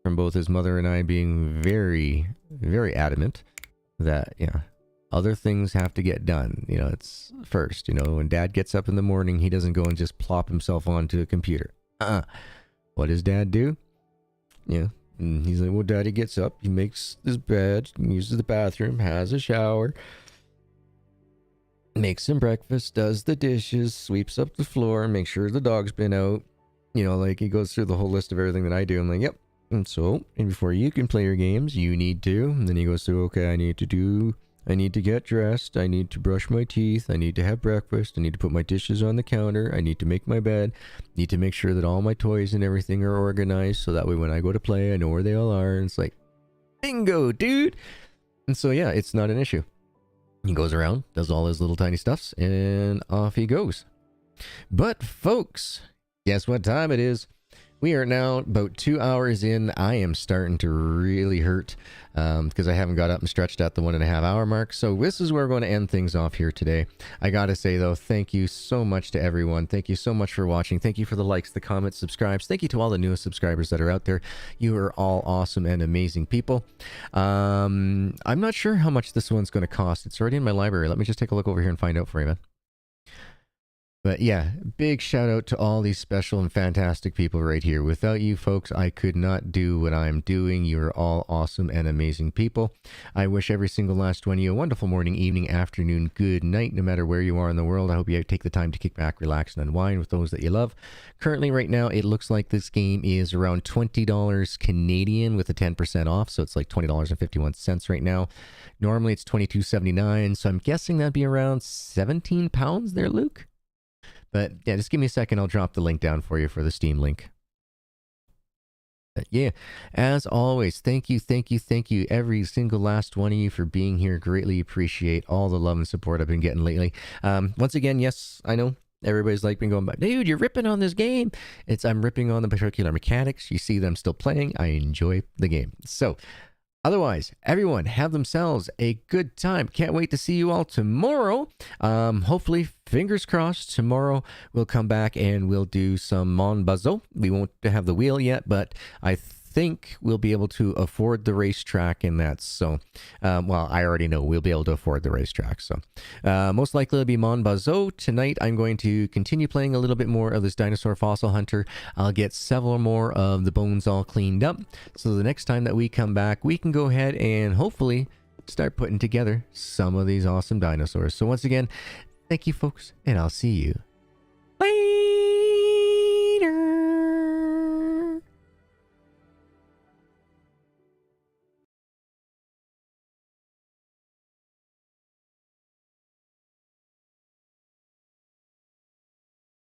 from both his mother and I being very, very adamant, that, yeah, other things have to get done. You know, it's first, you know, when Dad gets up in the morning, he doesn't go and just plop himself onto a computer. What does Dad do? You know, And he's like, well, Daddy gets up, he makes his bed, uses the bathroom, has a shower, makes some breakfast, does the dishes, sweeps up the floor, makes sure the dog's been out. You know, like he goes through the whole list of everything that I do. I'm like, yep. And before you can play your games, you need to. And then he goes through, okay, I need to get dressed, I need to brush my teeth, I need to have breakfast, I need to put my dishes on the counter, I need to make my bed, need to make sure that all my toys and everything are organized so that way when I go to play, I know where they all are. And it's like, bingo, dude. And so, yeah, it's not an issue. He goes around, does all his little tiny stuffs, and off he goes. But, folks, guess what time it is? We are now about 2 hours in. I am starting to really hurt because I haven't got up and stretched at the 1.5 hour mark. So this is where we're going to end things off here today. I got to say, though, thank you so much to everyone. Thank you so much for watching. Thank you for the likes, the comments, subscribes. Thank you to all the newest subscribers that are out there. You are all awesome and amazing people. I'm not sure how much this one's going to cost. It's already in my library. Let me just take a look over here and find out for you, man. But yeah, big shout out to all these special and fantastic people right here. Without you folks, I could not do what I'm doing. You are all awesome and amazing people. I wish every single last one of you a wonderful morning, evening, afternoon, good night, no matter where you are in the world. I hope you take the time to kick back, relax, and unwind with those that you love. Currently, right now, it looks like this game is around $20 Canadian with a 10% off, so it's like $20.51 right now. Normally, it's $22.79, so I'm guessing that'd be around 17 pounds there, Luke? But yeah, just give me a second. I'll drop the link down for you for the Steam link. But yeah, as always, thank you, every single last one of you for being here. Greatly appreciate all the love and support I've been getting lately. Once again, yes, I know everybody's like been going back, dude, you're ripping on this game. I'm ripping on the particular mechanics. You see them still playing. I enjoy the game. So otherwise, everyone have themselves a good time. Can't wait to see you all tomorrow. Hopefully, fingers crossed, tomorrow we'll come back and we'll do some Mon Bazo. We won't have the wheel yet, but I think we'll be able to afford the racetrack in that. So, well, I already know we'll be able to afford the racetrack. So, most likely it'll be Mon Bazo. Tonight, I'm going to continue playing a little bit more of this Dinosaur Fossil Hunter. I'll get several more of the bones all cleaned up. So the next time that we come back, we can go ahead and hopefully start putting together some of these awesome dinosaurs. So once again, thank you folks, and I'll see you. Bye!